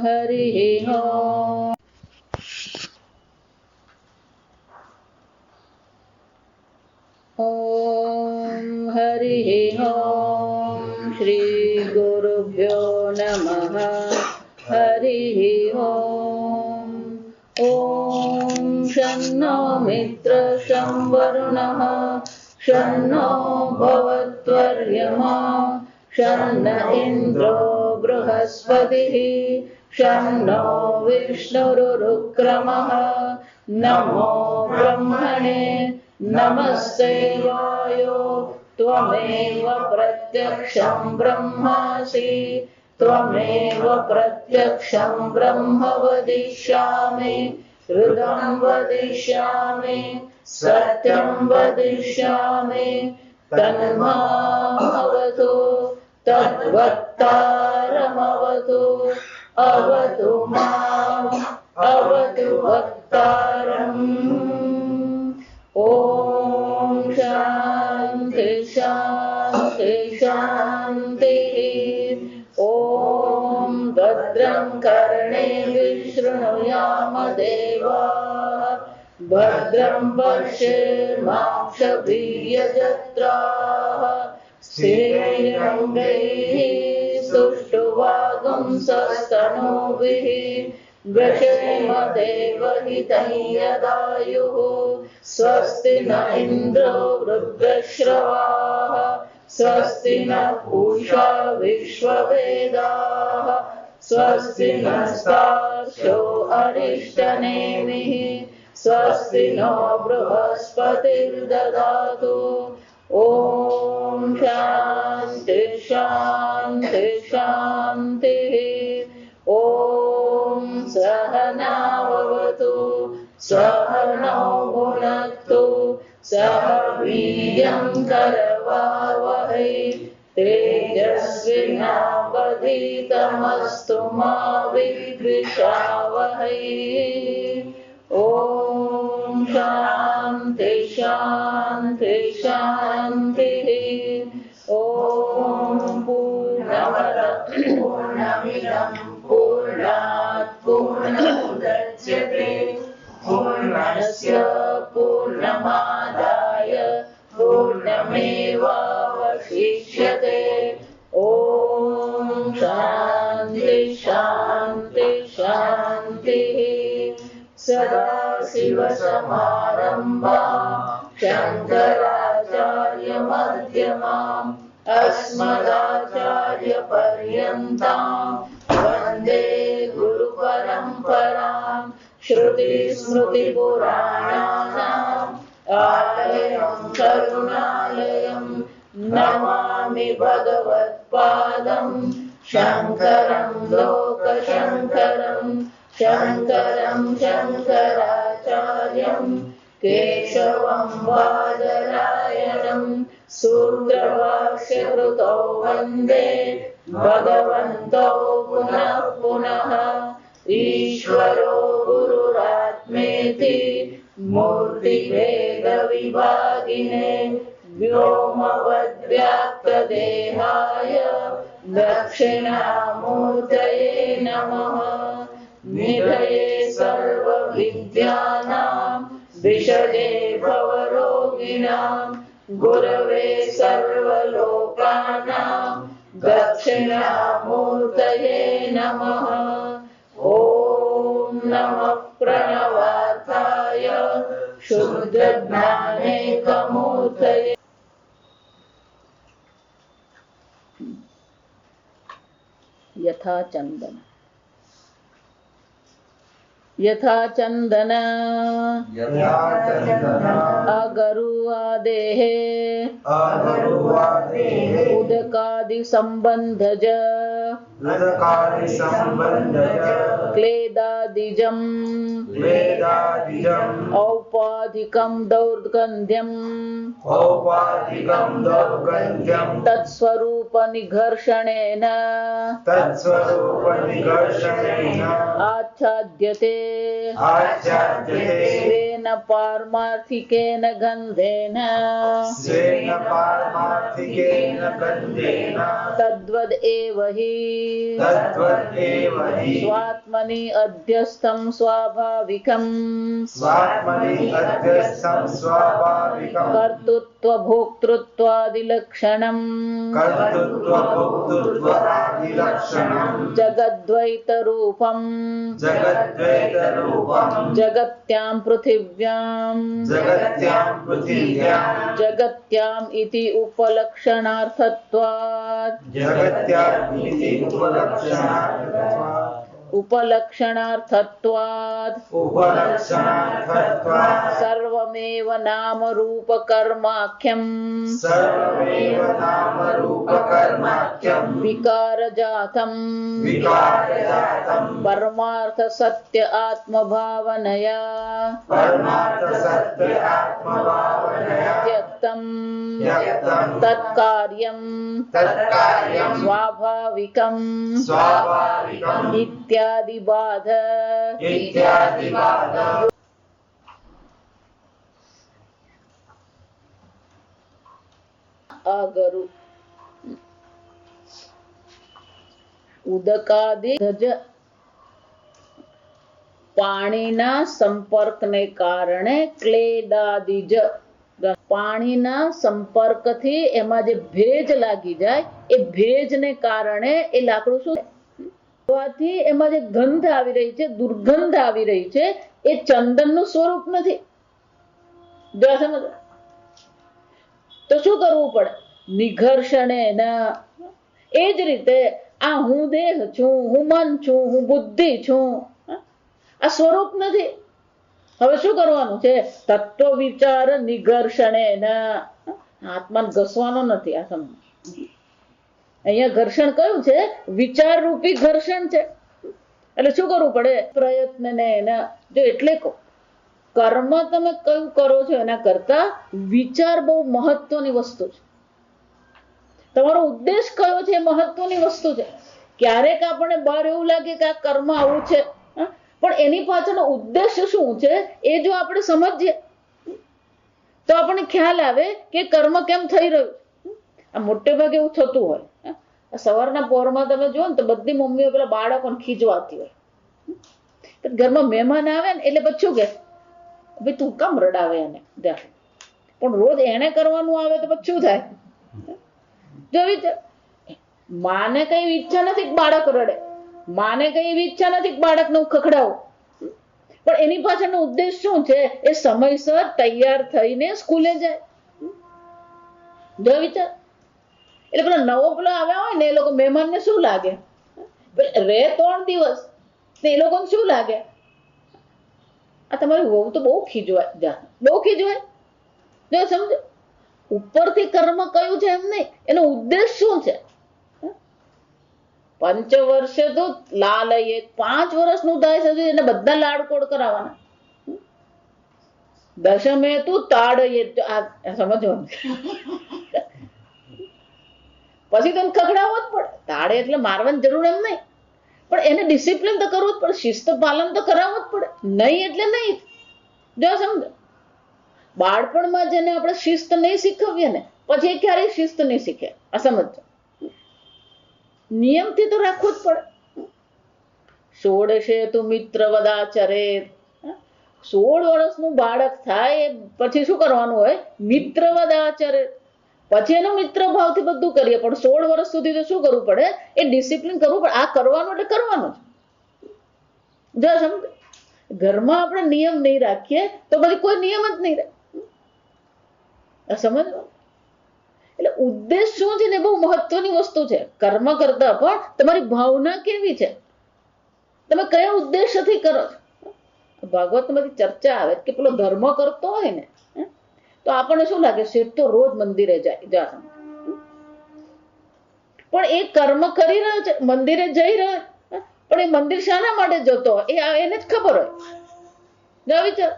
हरिः ओम्। ॐ हरिः ओम्। श्री गुरुभ्यो नमः। हरिः ओम्। ॐ शन्नो मित्रः शं वरुणः शन्नो भवत्वर्यमा शन्न इन्द्रो बृहस्पतिः शन्नो विष्णुरुक्रमः। नमो ब्रह्मणे नमस्ते वायो त्वमेव प्रत्यक्षं ब्रह्मासि त्वमेव प्रत्यक्षं ब्रह्म वदिष्यामि हृदं वदिष्यामि सत्यं वदिष्यामि तन्मामवतु तद्वक्तारमवतु अवतु माम् अवतु वक्तारम्। ॐ शान्ति शान्ति शान्तिः। ॐ भद्रं कर्णेभिः शृणुयाम देवाः भद्रं पश्येमाक्षभिर्यजत्राः स्थिरैरङ्गैः सुष्ठुवागुंसस्तनूभिः व्यशेम देवहितं यदायुः। स्वस्ति न इन्द्रो वृद्धश्रवाः स्वस्ति न पूषा विश्ववेदाः स्वस्ति नस्तार्क्ष्यो अरिष्टनेमिः स्वस्ति नो बृहस्पतिर्ददातु। ॐ शान्ति शान्ति शान्तिः। ॐ सहनाववतु सहनौ भुनक्तु सह वीर्यं करवावहै तेजस्विनावधीतमस्तु मा विद्विषावहै। ॐ शान्ति शान्ति शान्तिः। ॐ पूर्णमदः पूर्णमिदं पूर्णात् पूर्णमुदच्यते पूर्णस्य पूर्णमादाय पूर्णमेवावशिष्यते। ॐ शान्ति शान्ति शान्तिः। सदाशिवसमारम्भां शङ्कराचार्यमध्यमाम् अस्मदाचार्यपर्यन्तां वन्दे गुरुपरम्पराम्। श्रुतिस्मृतिपुराणानाम् आलयं करुणालयं नमामि भगवत्पादं शङ्करं लोकशङ्करं शङ्करं शङ्कराचार्यं केशवं बादरायणं सूत्रभाष्यकृतौ वन्दे भगवन्तौ पुनः पुनः। ईश्वरो गुरुरात्मेति मूर्तिभेदविभागिने व्योमवद्व्याप्तदेहाय दक्षिणामूर्तये नमः। निधये सर्वविद्यानां विषजे भवरोगिणां गुरवे सर्वलोकानां दक्षिणामूर्तये नमः। ॐ नमः प्रणवार्थाय शुद्धज्ञानेकमूर्तये। यथा चंदन यथा चंदन अगरुआदेः उदकादि संबंधज क्लेदादिजं औपाधिकं दौर्गन्ध्यं तत्स्वरूप निघर्षणेन आच्छाद्यते स्वेन સ્વેન પારમાર્થિકેન ગંધેન સ્વેન પારમાર્થિકેન ગંધેન તદ્વદ એવ હિ તદ્વદ એવ હિ સ્વાત્મનિ અધ્યસ્થં સ્વાભાવિકં સ્વાત્મનિ અધ્યસ્થં સ્વાભાવિકં કર્તૃત્વ ભોક્તૃત્વાદિલક્ષણં કર્તૃત્વ ભોક્તૃત્વ આદિલક્ષણં જગદ્વૈત રૂપં જગદ્વૈત રૂપં જગત્યાં પૃથિવ્યાં જગત્યાં પૃથિવ્યાં જગત્યામ ઇતિ ઉપલક્ષણાર્થત્વાत् ઉપલક્ષણાર્થત્વાत् સર્વમેવ નામ રૂપ કર્માખ્યમ વિકારજાતમ પરમાર્થ સત્ય આત્મભાવનયા ત્યક્તમ તત્કાર્યમ સ્વાભાવિકમ ઇત્યાદિ બાધ અગરુ ઉદકાદિ ધજ પાણીના સંપર્કને કારણે ક્લેદાદિજ પાણીના સંપર્કથી એમાં જે ભેજ લાગી જાય એ ભેજને કારણે એ લાકડું શું હોવાથી એમાં જે ગંધ આવી રહી છે, દુર્ગંધ આવી રહી છે, એ ચંદનનું સ્વરૂપ નથી. તો શું કરવું પડે? નિઘર્ષણે એ જ રીતે આ હું દેહ છું, હું મન છું, હું બુદ્ધિ છું, આ સ્વરૂપ નથી. હવે શું કરવાનું છે? તત્વ વિચાર નિઘર્ષણે આત્માને ઘસવાનો નથી. આ સમજ અહીંયા ઘર્ષણ કયું છે? વિચાર રૂપી ઘર્ષણ છે. એટલે શું કરવું પડે? પ્રયત્ન ને જો એટલે કહો કર્મ તમે કયું કરો છો એના કરતા વિચાર બહુ મહત્વની વસ્તુ છે. તમારો ઉદ્દેશ કયો છે એ મહત્વની વસ્તુ છે. ક્યારેક આપણને બહાર એવું લાગે કે આ કર્મ આવું છે, પણ એની પાછળનો ઉદ્દેશ્ય શું છે એ જો આપણે સમજીએ તો આપણને ખ્યાલ આવે કે કર્મ કેમ થઈ રહ્યું. આ મોટે ભાગે એવું થતું હોય. સવારના પોરમાં તમે જુઓ ને તો બધી મમ્મીઓ પેલા બાળકોને ખીજવાતી હોય. ઘરમાં મહેમાન આવે ને એટલે પછી કે ભાઈ તું કેમ રડાવે એને, પણ રોજ એને કરવાનું આવે તો પછી શું થાય? જો માને કઈ ઈચ્છા નથી કે બાળક રડે, માને કઈ એવી ઈચ્છા નથી કે બાળકને હું ખખડાવું, પણ એની પાછળનો ઉદ્દેશ શું છે? એ સમયસર તૈયાર થઈને સ્કૂલે જાય. જો વિચાર એટલે પેલો નવો પેલો આવ્યા હોય ને એ લોકો મહેમાનને શું લાગે? રે 3 દિવસ એ લોકોને શું લાગે? આ તમારી વહુ તો બહુ ખીજવાય, બહુ ખીજવાય. જો સમજો ઉપરથી કર્મ કયું છે એમ નહીં, એનો ઉદ્દેશ શું છે? 5 વર્ષે તો લાલયે 5 વર્ષનું થાય સુધી એને બધા લાડકોડ કરાવવાના. દશમે તું તાડયે, સમજવાનું. પછી તો ખખડાવવો જ પડે. તાડે એટલે મારવાની જરૂર એમ નહીં, પણ એને ડિસિપ્લિન તો કરવું જ પડે, શિસ્ત પાલન તો કરાવવું જ પડે. નહીં એટલે નહીં. જો સમજો બાળપણમાં જેને આપણે શિસ્ત નહીં શીખવીએ ને પછી એ ક્યારેય શિસ્ત નહીં શીખે. આ સમજો નિયમથી તો રાખવું જ પડે. 16 તું મિત્ર વદાચરે, 16 વર્ષનું બાળક થાય પછી શું કરવાનું હોય? મિત્ર વદાચરે. પછી એનો મિત્ર ભાવથી બધું કરીએ, પણ 16 વર્ષ સુધી તો શું કરવું પડે? એ ડિસિપ્લિન કરવું પડે. આ કરવાનું એટલે કરવાનું જ. જો સમજ ઘરમાં આપણે નિયમ નહીં રાખીએ તો પછી કોઈ નિયમ જ નહીં રહે. સમજવાનું એટલે ઉદ્દેશ શું છે ને બહુ મહત્વની વસ્તુ છે. કર્મ કરતા પણ તમારી ભાવના કેવી છે, તમે કયા ઉદ્દેશથી કરો છો. ભાગવતમાં ચર્ચા આવે કે પેલો ધર્મ કરતો હોય ને તો આપણને શું લાગે? શેઠ તો રોજ મંદિરે જાય, પણ એ કર્મ કરી રહ્યો છે, મંદિરે જઈ રહ્યો, પણ એ મંદિર શાના માટે જતો હોય એ એને જ ખબર હોય. વિચાર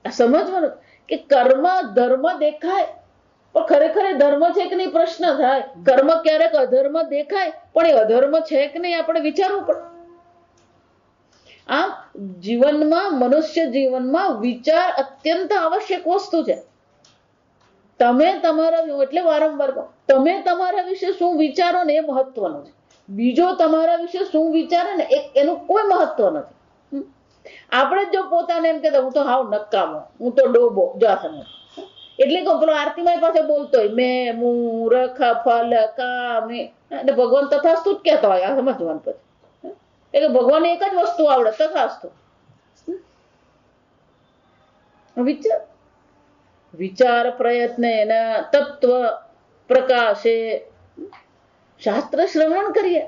સમજવાનું કે કર્મ ધર્મ દેખાય પણ ખરેખર ધર્મ છે કે નહીં પ્રશ્ન થાય. કર્મ ક્યારેક અધર્મ દેખાય પણ એ અધર્મ છે કે નહીં આપણે વિચારવું પડે. આમ જીવનમાં, મનુષ્ય જીવનમાં વિચાર અત્યંત આવશ્યક વસ્તુ છે. તમે તમારા, એટલે વારંવાર કહો, તમે તમારા વિશે શું વિચારો ને એ મહત્વનું છે. બીજો તમારા વિશે શું વિચારે ને એનું કોઈ મહત્વ નથી. આપણે જો પોતાને એમ કહેતા હું તો હાવ નકામો, હું તો ડોબો, જો આ સમજ એટલે કહું, પેલો આરતીમાઈ પાસે બોલતો હોય મેં મૂર્ખ ફલ કામે, એટલે ભગવાન તથાસ્તુ જ કહેતા હોય. આ સમજવાનું પછી એટલે ભગવાનને એક જ વસ્તુ આવડે, તથાસ્તુ. વિચાર વિચાર પ્રયત્ન એના તત્વ પ્રકાશે શાસ્ત્ર શ્રવણ કરીએ.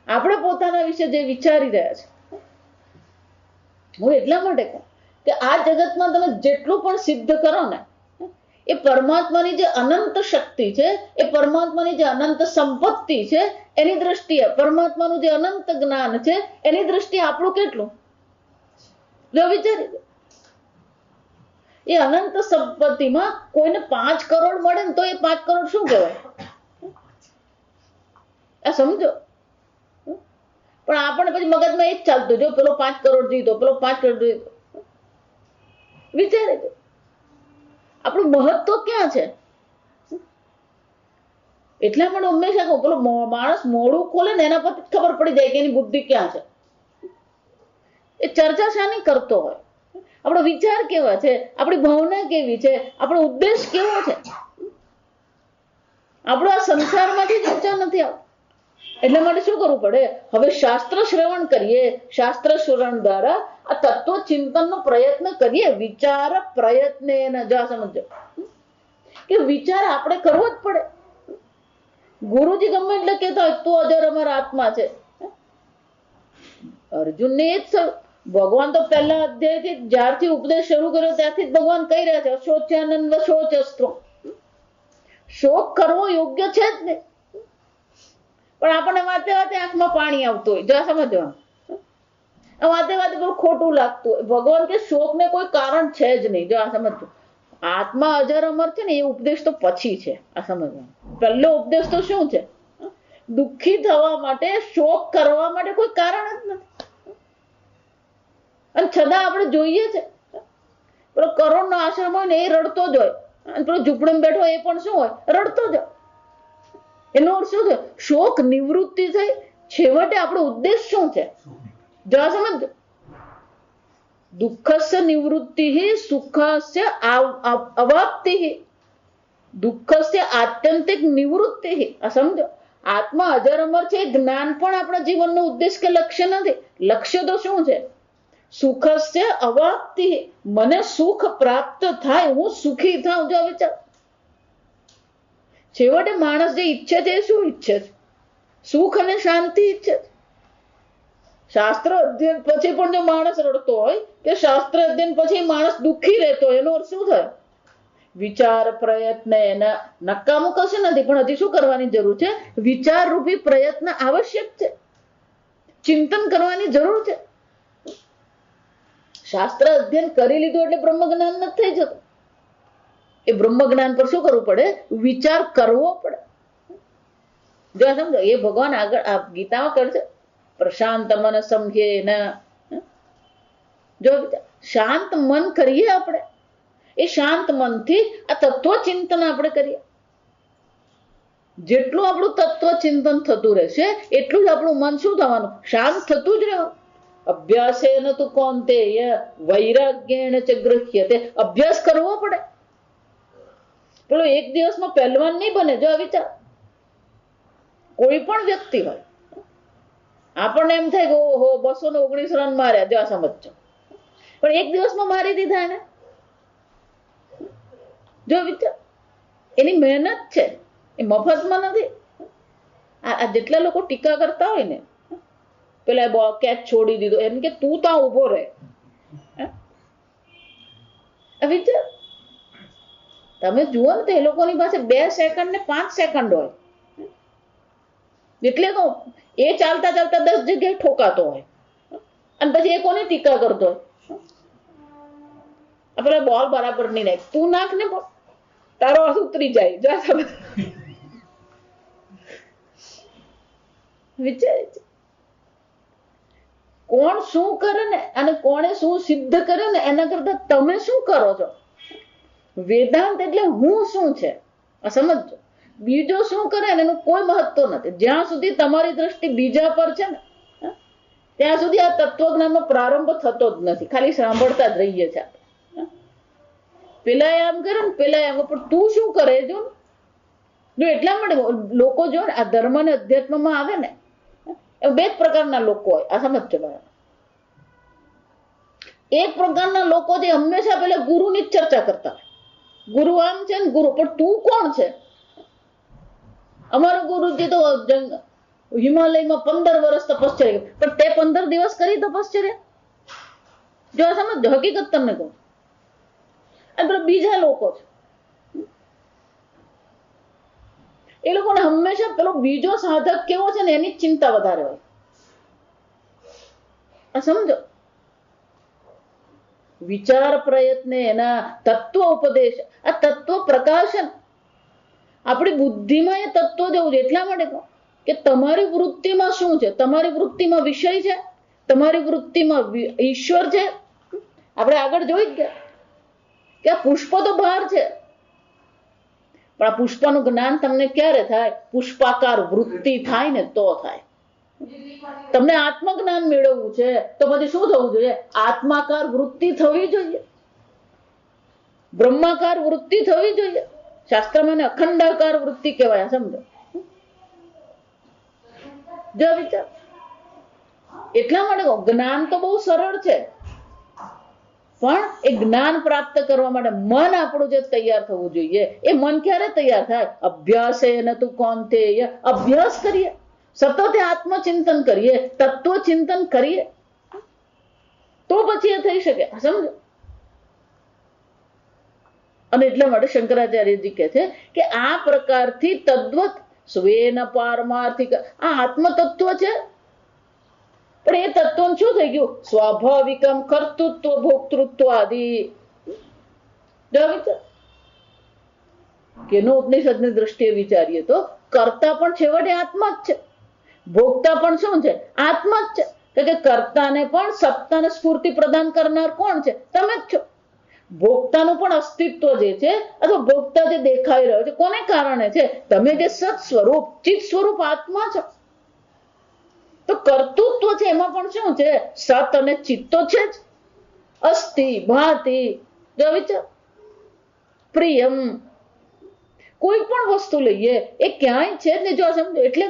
આપણે પોતાના વિશે જે વિચારી રહ્યા છે, હું એટલા માટે કહું કે આ જગતમાં તમે જેટલું પણ સિદ્ધ કરો ને, એ પરમાત્માની જે અનંત શક્તિ છે, એ પરમાત્માની જે અનંત સંપત્તિ છે, એની દ્રષ્ટિએ પરમાત્માનું જે અનંત જ્ઞાન છે, એની દ્રષ્ટિએ આપણું કેટલું જો વિચારી. એ અનંત સંપત્તિમાં કોઈને 5 કરોડ મળે ને તો એ 5 કરોડ શું કહેવાય? આ સમજો. પણ આપણે પછી મગજમાં એ જ ચાલતું, જો પેલો 5 કરોડ જીતો, પેલો 5 કરોડ જીતો. વિચારે આપણું મહત્વ ક્યાં છે? એટલા માટે હંમેશા કહું, પેલો માણસ મોડું ખોલે ને એના પરથી ખબર પડી જાય કે એની બુદ્ધિ ક્યાં છે. એ ચર્ચા શાની કરતો હોય, આપણો વિચાર કેવા છે, આપણી ભાવના કેવી છે, આપણો ઉદ્દેશ કેવો છે. આપણો આ સંસારમાંથી જ ઊંચા નથી આવતો. એટલા માટે શું કરવું પડે? હવે શાસ્ત્ર શ્રવણ કરીએ, શાસ્ત્ર શ્રવણ દ્વારા આ તત્વ ચિંતનનો પ્રયત્ન કરીએ. વિચાર પ્રયત્ન જા સમજો કે વિચાર આપણે કરવો જ પડે. ગુરુજી ગમે એટલે કહેતા હોય તું અજર અમારા આત્મા છે. અર્જુનને એ જ ભગવાન તો પહેલા અધ્યાયથી જ્યારથી ઉપદેશ શરૂ કર્યો ત્યારથી જ ભગવાન કહી રહ્યા છે અશોચ્યાનંદ શોચસ્ત્રો. શોક કરવો યોગ્ય છે જ નહીં. પણ આપણને વાતે વાતે આંખમાં પાણી આવતું હોય, જરા સમજવાનું. વાતે વાતે બહુ ખોટું લાગતું હોય. ભગવાન કે શોકને કોઈ કારણ છે જ નહીં. જો આ સમજજો, આત્મા અજર અમર છે ને એ ઉપદેશ તો પછી છે. આ સમજવાનું. પહેલો ઉપદેશ તો શું છે? દુઃખી થવા માટે, શોક કરવા માટે કોઈ કારણ જ નથી. અને છતાં આપણે જોઈએ છે પેલો કરોડનો આશ્રમ હોય ને એ રડતો જ હોય, અને પેલો ઝૂંપડીમાં બેઠો એ પણ શું હોય? રડતો જ હોય. એનો અર્થ શું છે? શોક નિવૃત્તિ થઈ. છેવટે આપણો ઉદ્દેશ શું છે? જરા સમજ. દુઃખસ્ય નિવૃત્તિ સુખસ્ય અવાપ્તિ, દુઃખસ્ય આત્યંતિક નિવૃત્તિ. આ સમજો, આત્મા અજર અમર છે. જ્ઞાન પણ આપણા જીવનનો ઉદ્દેશ કે લક્ષ્ય નથી. લક્ષ્ય તો શું છે? સુખસ્ય અવાપ્તિ, મને સુખ પ્રાપ્ત થાય, હું સુખી થાઉં. જો વિચાર, છેવટે માણસ જે ઈચ્છે છે એ શું ઈચ્છે છે? સુખ અને શાંતિ ઈચ્છે છે. શાસ્ત્ર અધ્યયન પછી પણ જો માણસ રડતો હોય કે શાસ્ત્ર અધ્યયન પછી માણસ દુઃખી રહેતો હોય, એનો અર્થ શું થાય? વિચાર પ્રયત્ન એના નકામું કશું નથી, પણ હજી શું કરવાની જરૂર છે? વિચાર રૂપી પ્રયત્ન આવશ્યક છે. ચિંતન કરવાની જરૂર છે. શાસ્ત્ર અધ્યયન કરી લીધું એટલે બ્રહ્મ જ્ઞાન નથી થઈ જતું. એ બ્રહ્મ જ્ઞાન પર શું કરવું પડે? વિચાર કરવો પડે. જો સમજો, એ ભગવાન આગળ આ ગીતામાં કરે છે, પ્રશાંત મન સમજે ના. જો શાંત મન કરીએ આપણે, એ શાંત મનથી આ તત્વ ચિંતન આપણે કરીએ. જેટલું આપણું તત્વ ચિંતન થતું રહેશે એટલું જ આપણું મન શું થવાનું? શાંત થતું જ રહેવાનું. અભ્યાસેન તુ કૌંતેય વૈરાગ્યેણ ચ ગૃહ્યતે. અભ્યાસ કરવો પડે. પેલો એક દિવસમાં પહેલવાન નહીં બને. જો વિચાર, કોઈ પણ વ્યક્તિ હોય, આપણને એમ થાય કે ઓહો 219 રન માર્યા. જો આ સમજો, પણ એક દિવસમાં મારી દીધા એને. જો વિચાર, એની મહેનત છે, એ મફતમાં નથી. આ જેટલા લોકો ટીકા કરતા હોય ને, પેલા કેચ છોડી દીધો, એમ કે તું ત્યાં ઉભો રહે. વિચાર, તમે જુઓ ને તો એ લોકોની પાસે 2 સેકન્ડ ને 5 સેકન્ડ હોય. એટલે તો એ ચાલતા ચાલતા 10 જગ્યાએ ઠોકાતો હોય, અને પછી એ કોની ટીકા કરતો હોય? પેલા બોલ બરાબર નહીં નાખ, તું નાખ ને બોલ, તારો હાથ ઉતરી જાય. વિચાર, કોણ શું કરે ને અને કોણે શું સિદ્ધ કરે ને એના કરતા તમે શું કરો છો. વેદાંત એટલે હું શું છે આ સમજો. બીજો શું કરે એનું કોઈ મહત્વ નથી. જ્યાં સુધી તમારી દ્રષ્ટિ બીજા પર છે ને ત્યાં સુધી આ તત્વજ્ઞાનનો પ્રારંભ થતો જ નથી. ખાલી સાંભળતા જ રહીએ છીએ. પેલા એમ કરે ને પેલા એમ, પણ તું શું કરે જો એટલા માટે લોકો જો ને આ ધર્મ અને અધ્યાત્મમાં આવે ને બે જ પ્રકારના લોકો હોય. આ સમજજો બરાબર. એક પ્રકારના લોકો જે હંમેશા પેલા ગુરુની જ ચર્ચા કરતા હોય. ગુરુ આમ છે ને ગુરુ, પણ તું કોણ છે? અમારો ગુરુજી તો હિમાલયમાં 15 વર્ષ તપશ્ચર્યા, પણ તે 15 દિવસ કરી તપશ્ચર્યા? જો આ સમજો, હકીકત તમને કહું. આ પેલા બીજા લોકો છે એ લોકોને હંમેશા પેલો બીજો સાધક કેવો છે ને એની ચિંતા વધારે હોય. આ સમજો. વિચાર પ્રયત્ન એના તત્વ ઉપદેશ, આ તત્વ પ્રકાશન આપણી બુદ્ધિમાં એ તત્વ દેવું છે. એટલા માટે કહું કે તમારી વૃત્તિમાં શું છે? તમારી વૃત્તિમાં વિષય છે, તમારી વૃત્તિમાં ઈશ્વર છે. આપણે આગળ જોઈ જ ગયા કે આ પુષ્પ તો બહાર છે, પણ આ પુષ્પનું જ્ઞાન તમને ક્યારે થાય? પુષ્પાકાર વૃત્તિ થાય ને તો થાય. તમને આત્મજ્ઞાન મેળવવું છે તો પછી શું થવું જોઈએ? આત્માકાર વૃત્તિ થવી જોઈએ, બ્રહ્માકાર વૃત્તિ થવી જોઈએ. શાસ્ત્રમાં એને અખંડાકાર વૃત્તિ કહેવાય. સમજો જો વિચાર. એટલા માટે જ્ઞાન તો બહુ સરળ છે, પણ એ જ્ઞાન પ્રાપ્ત કરવા માટે મન આપણું જે તૈયાર થવું જોઈએ. એ મન ક્યારે તૈયાર થાય? અભ્યાસે ન તું કૌંતેય, અભ્યાસ કરીએ, સતત આત્મચિંતન કરીએ, તત્વ ચિંતન કરીએ તો પછી એ થઈ શકે. સમજો. અને એટલા માટે શંકરાચાર્યજી કહે છે કે આ પ્રકારથી તદ્વત સ્વેન પારમાર્થિક આ આત્મ તત્વ છે, પણ એ તત્વ શું થઈ ગયું? સ્વાભાવિકમ કર્તૃત્વ ભોક્તૃત્વ આદિ. કેનો ઉપનિષદની દ્રષ્ટિએ વિચારીએ તો કર્તા પણ છેવટે આત્મા જ છે, ભોગતા પણ શું છે? આત્મા જ છે. કે કર્તાને પણ સત્તાને સ્ફૂર્તિ પ્રદાન કરનાર કોણ છે? તમે જ છો. ભોગતાનું પણ અસ્તિત્વ જે છે અથવા ભોગતા જે દેખાઈ રહ્યો છે કોને કારણે છે? તમે જે સત સ્વરૂપ ચિત સ્વરૂપ આત્મા છો. તો કર્તૃત્વ છે એમાં પણ શું છે? સત અને ચિત્ત તો છે જ. અસ્થિ ભાતિ જો વિચાર પ્રિયમ કોઈ પણ વસ્તુ લઈએ એ ક્યાંય છે ને જો સમજો. એટલે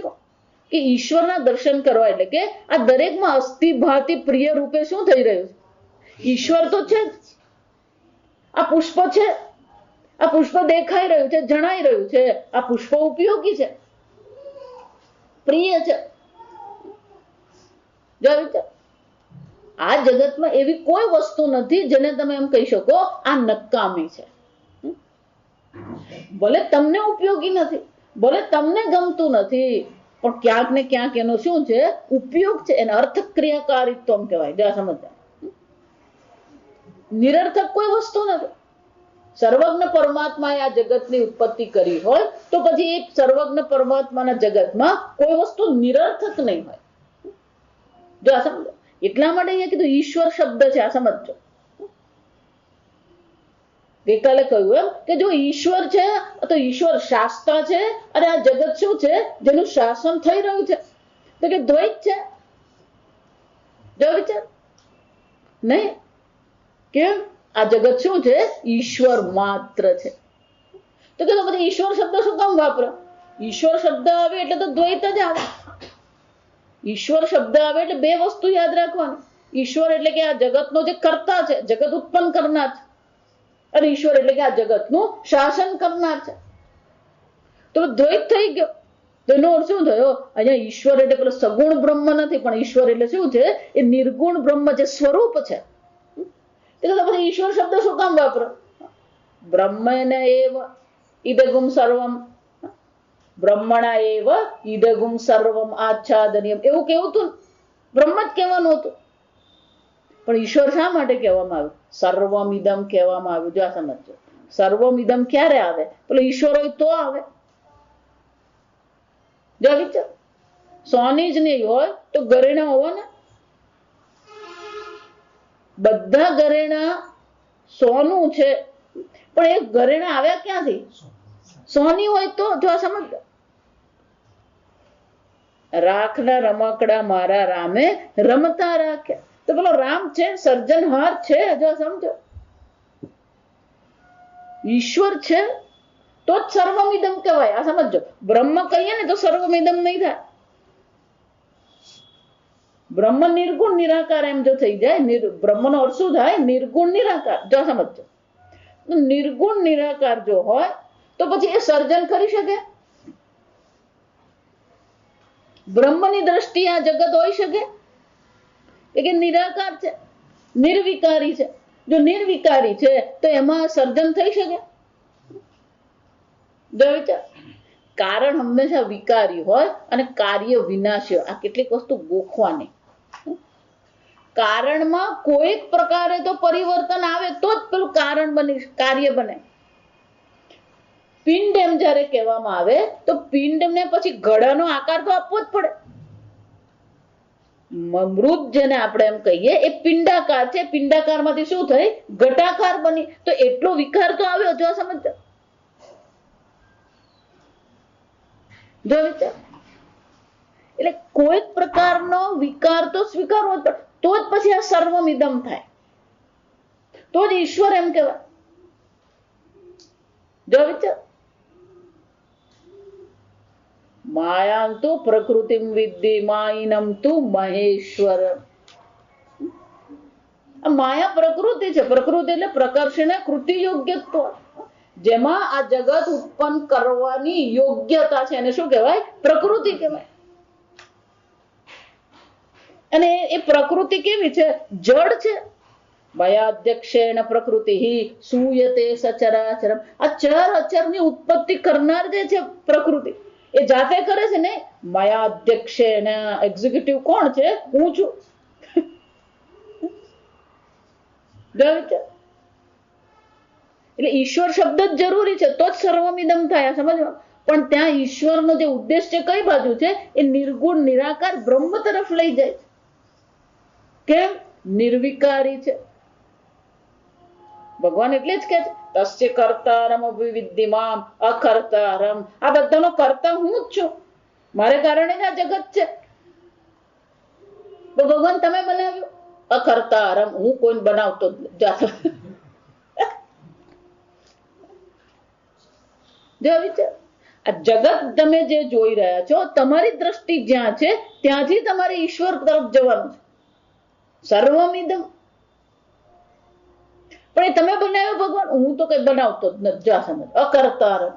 કે ઈશ્વરના દર્શન કરવા એટલે કે આ દરેકમાં અસ્થિ ભાતિ પ્રિય રૂપે શું થઈ રહ્યું છે? ઈશ્વર તો છે જ. આ પુષ્પ છે, આ પુષ્પ દેખાઈ રહ્યું છે, જણાઈ રહ્યું છે. આ પુષ્પ ઉપયોગી છે, પ્રિય છે. આ જગતમાં એવી કોઈ વસ્તુ નથી જેને તમે એમ કહી શકો આ નકામી છે. ભલે તમને ઉપયોગી નથી, ભલે તમને ગમતું નથી, પણ ક્યાંક ને ક્યાંક એનો શું છે? ઉપયોગ છે. એને અર્થ ક્રિયાકારીત્વ કહેવાય. જ્યાં સમજતા નિરર્થક કોઈ વસ્તુ નથી. સર્વજ્ઞ પરમાત્માએ આ જગતની ઉત્પત્તિ કરી હોય તો પછી એક સર્વજ્ઞ પરમાત્માના જગતમાં કોઈ વસ્તુ નિરર્થક નહીં હોય. જો આ સમજો. એટલા માટે અહીંયા કીધું ઈશ્વર શબ્દ છે. આ સમજો. ગઈકાલે કહ્યું એમ કે જો ઈશ્વર છે તો ઈશ્વર શાસ્તા છે અને આ જગત શું છે? જેનું શાસન થઈ રહ્યું છે. તો કે દ્વૈત છે. જો વિચાર નહીં કેમ? આ જગત શું છે? ઈશ્વર માત્ર છે. તો કે પછી ઈશ્વર શબ્દ શું કામ વાપરો? ઈશ્વર શબ્દ આવે એટલે તો દ્વૈત જ આવે. ઈશ્વર શબ્દ આવે એટલે બે વસ્તુ યાદ રાખવાની. ઈશ્વર એટલે કે આ જગતનો જે કર્તા છે, જગત ઉત્પન્ન કરનાર છે, અને ઈશ્વર એટલે કે આ જગતનું શાસન કરનાર છે. તો દ્વૈત થઈ ગયો. તો એનો અર્થ શું થયો? અહીંયા ઈશ્વર એટલે પેલો સગુણ બ્રહ્મ નથી, પણ ઈશ્વર એટલે શું છે? એ નિર્ગુણ બ્રહ્મ જે સ્વરૂપ છે. એટલે પછી ઈશ્વર શબ્દ શું કામ વાપરો? બ્રહ્મને એવ ઇદગુમ સર્વમ, બ્રહ્મણા એવ ઇદગુમ સર્વમ આચ્છાદનીયમ એવું કેવું હતું. બ્રહ્મ જ કહેવાનું હતું, પણ ઈશ્વર શા માટે કહેવામાં આવ્યું? સર્વમ ઇદમ કહેવામાં આવ્યું. જો આ સમજો. સર્વમ ઇદમ ક્યારે આવે? પેલો ઈશ્વર હોય તો આવે. જો વિચાર. સોની જ નહીં હોય તો ઘરેણા હોવા ને. બધા ઘરેણા સોનું છે, પણ એ ઘરેણા આવ્યા ક્યાંથી? સોની હોય તો જો આ સમજ. રાખના રમકડા મારા રામે રમતા રાખ્યા. તો પેલો રામ છે, સર્જનહાર છે, જો સમજો. ઈશ્વર છે તો જ સર્વમિદમ કહેવાય. આ સમજો. બ્રહ્મ કહીએ ને તો સર્વમિદમ નહીં થાય. બ્રહ્મ નિર્ગુણ નિરાકાર એમ જો થઈ જાય, બ્રહ્મનો અર્થ શું થાય? નિર્ગુણ નિરાકાર. જો સમજો. નિર્ગુણ નિરાકાર જો હોય તો પછી એ સર્જન કરી શકે? બ્રહ્મની દ્રષ્ટિએ આ જગત હોઈ શકે? કે નિરાકાર છે, નિર્વિકારી છે. જો નિર્વિકારી છે તો એમાં સર્જન થઈ શકે? જો વિચાર. કારણ હંમેશા વિકારી હોય અને કાર્ય વિનાશી હોય. આ કેટલીક વસ્તુ ગોખવાની. કારણમાં કોઈક પ્રકારે તો પરિવર્તન આવે તો જ પેલું કારણ બની કાર્ય બને. પિંડ એમ જયારે કહેવામાં આવે તો પિંડને પછી ઘડાનો આકાર તો આપવો જ પડે. મૃત જેને આપણે એમ કહીએ એ પિંડાકાર છે. પિંડાકારમાંથી શું થઈ? ઘટાકાર બની. તો એટલો વિકાર તો આવ્યો. જો સમજો. જો વિચાર. એટલે કોઈક પ્રકારનો વિકાર તો સ્વીકારવો જ પડે, તો જ પછી આ સર્વમિદમ થાય, તો જ ઈશ્વર એમ કહેવાય. જો વિચાર. માયાંતુ પ્રકૃતિમ વિદ્ધિ માયિનમ તુ મહેશ્વર. માયા પ્રકૃતિ છે. પ્રકૃતિ એટલે પ્રકર્ષણ કૃતિ યોગ્યત્વ, જેમાં આ જગત ઉત્પન્ન કરવાની યોગ્યતા છે. એને શું કહેવાય? પ્રકૃતિ કહેવાય. અને એ પ્રકૃતિ કેવી છે? જડ છે. ભયાધ્યક્ષેણ પ્રકૃતિ સૂયતે સચરાચરમ. આ ચર અચરની ઉત્પત્તિ કરનાર જે છે પ્રકૃતિ, એ જાતે કરે છે ને. મયાધ્યક્ષેણ, એક્ઝિક્યુટિવ કોણ છે? હું છું. એટલે ઈશ્વર શબ્દ જ જરૂરી છે તો જ સર્વમિદમ થાય. સમજવા. પણ ત્યાં ઈશ્વરનો જે ઉદ્દેશ છે કઈ બાજુ છે? એ નિર્ગુણ નિરાકાર બ્રહ્મ તરફ લઈ જાય છે. કેમ? નિર્વિકારી છે ભગવાન. એટલે જ કે છે તસ્ય કર્તારમ અવિવિદ્યમામ અકર્તારમ. આ બધાનો કર્તા હું જ છું. મારે કારણે જ આ જગત છે. તો ભગવાન તમે બનાવ્યું? અકર્તારમ. હું કોઈ બનાવતો જ જો વિચાર. આ જગત તમે જે જોઈ રહ્યા છો, તમારી દ્રષ્ટિ જ્યાં છે ત્યાંથી તમારે ઈશ્વર તરફ જવાનું છે. સર્વમિદમ. પણ એ તમે બનાવ્યો ભગવાન? હું તો કઈ બનાવતો જ નથી. જા સમજ. અકર્તારમ.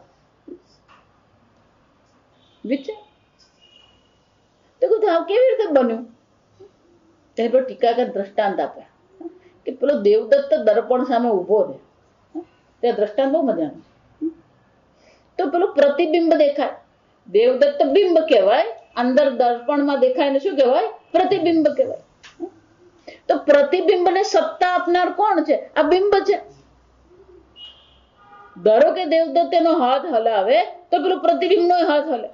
વિચાર. તો કેવી રીતે બન્યું? તેની પર ટીકાકાર દ્રષ્ટાંત આપ્યા કે પેલો દેવદત્ત દર્પણ સામે ઉભો રહે. ત્યાં દ્રષ્ટાંત બહુ મજાનું. તો પેલું પ્રતિબિંબ દેખાય. દેવદત્ત બિંબ કહેવાય. અંદર દર્પણમાં દેખાય ને શું કહેવાય? પ્રતિબિંબ કહેવાય. તો પ્રતિબિંબને સત્તા આપનાર કોણ છે? આ બિંબ છે. ધારો કે દેવદત્ત એનો હાથ હલાવે તો પેલું પ્રતિબિંબનો હાથ હલે.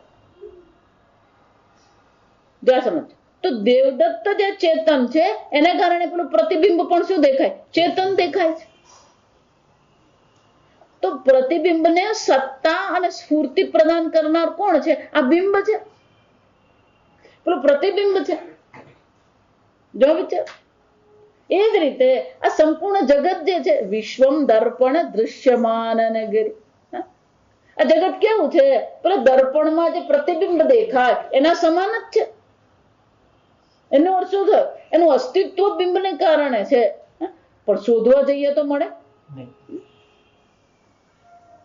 જ્યાં સમજ. તો દેવદત્ત જે ચેતન છે એના કારણે પેલું પ્રતિબિંબ પણ શું દેખાય? ચેતન દેખાય છે. તો પ્રતિબિંબને સત્તા અને સ્ફૂર્તિ પ્રદાન કરનાર કોણ છે? આ બિંબ છે. પેલું પ્રતિબિંબ છે. જો વિચાર. એ જ રીતે આ સંપૂર્ણ જગત જે છે, વિશ્વમ દર્પણ દૃશ્યમાન નગરી. આ જગત કેવું છે? પેલા દર્પણમાં જે પ્રતિબિંબ દેખાય એના સમાન જ છે. એનો અર્થ શું થયો? એનું અસ્તિત્વ બિંબને કારણે છે. પણ શોધવા જઈએ તો મળે.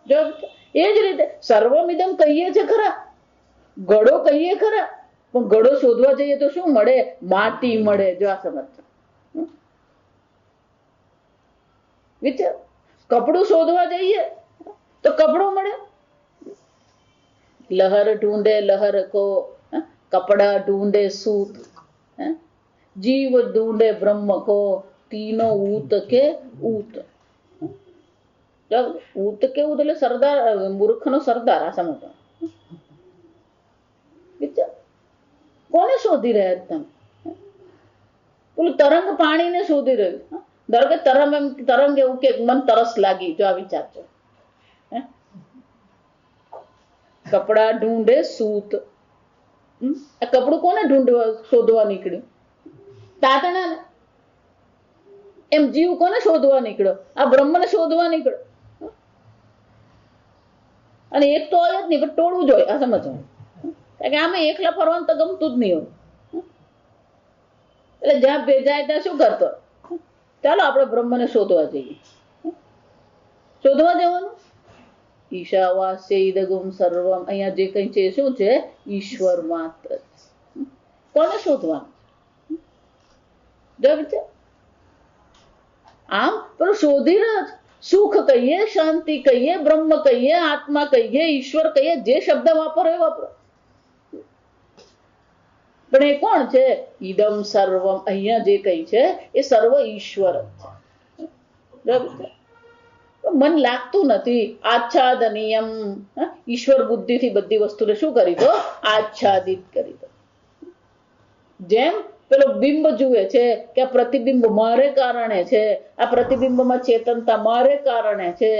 જો એ જ રીતે સર્વમિદમ કહીએ છે ખરા, ઘડો કહીએ ખરા, પણ ઘડો શોધવા જઈએ તો શું મળે? માટી મળે. જો આ સમજ. વિચાર. કપડું શોધવા જઈએ તો કપડું મળે. લહર ઢૂંઢે લહર કો, કપડા ઢૂંઢે સૂત, જીવ ઢૂંઢે બ્રહ્મ કો, તીનો ऊत के ऊत. ऊत के ऊत એટલે સરદાર, મૂર્ખનો સરદાર. આ સમજો. વિચાર. કોને શોધી રહ્યા તમે? પેલું તરંગ પાણીને શોધી રહ્યું. ધારો કે તરંગ એવું કે મન તરસ લાગી, જો આ વિચારજો. કપડા ઢૂંઢે સૂત. આ કપડું કોને શોધવા નીકળ્યું? તાતણા ને. એમ જીવ કોને શોધવા નીકળ્યો? આ બ્રહ્મને શોધવા નીકળ્યો. અને એક તો હોય જ નહીં, પણ ટોળવું જોઈએ. આ સમજવાનું. કારણ કે આમાં એકલા ફરવાનું તો ગમતું જ નહીં હોય. એટલે જ્યાં ભેજાય ત્યાં શું કરતો? ચાલો આપણે બ્રહ્મને શોધવા જઈએ. શોધવા જવાનું. ઈશાવાસ્ય ઇદગુમ સર્વમ. અહીંયા જે કઈ છે શું છે? ઈશ્વર માત્ર. કોને શોધવાનું? આમ પણ શોધી રહ્યો છે. સુખ કહીએ, શાંતિ કહીએ, બ્રહ્મ કહીએ, આત્મા કહીએ, ઈશ્વર કહીએ, જે શબ્દ વાપરો એ વાપરો, પણ એ કોણ છે? ઈદમ સર્વમ. અહીંયા જે કઈ છે એ સર્વ ઈશ્વર જ છે. મન લાગતું નથી. આચ્છાદનીયમ. ઈશ્વર બુદ્ધિથી બધી વસ્તુને શું કરી દો? આચ્છાદિત કરી દો. જેમ પેલો બિંબ જુએ છે કે આ પ્રતિબિંબ મારે કારણે છે, આ પ્રતિબિંબમાં ચેતનતા મારે કારણે છે,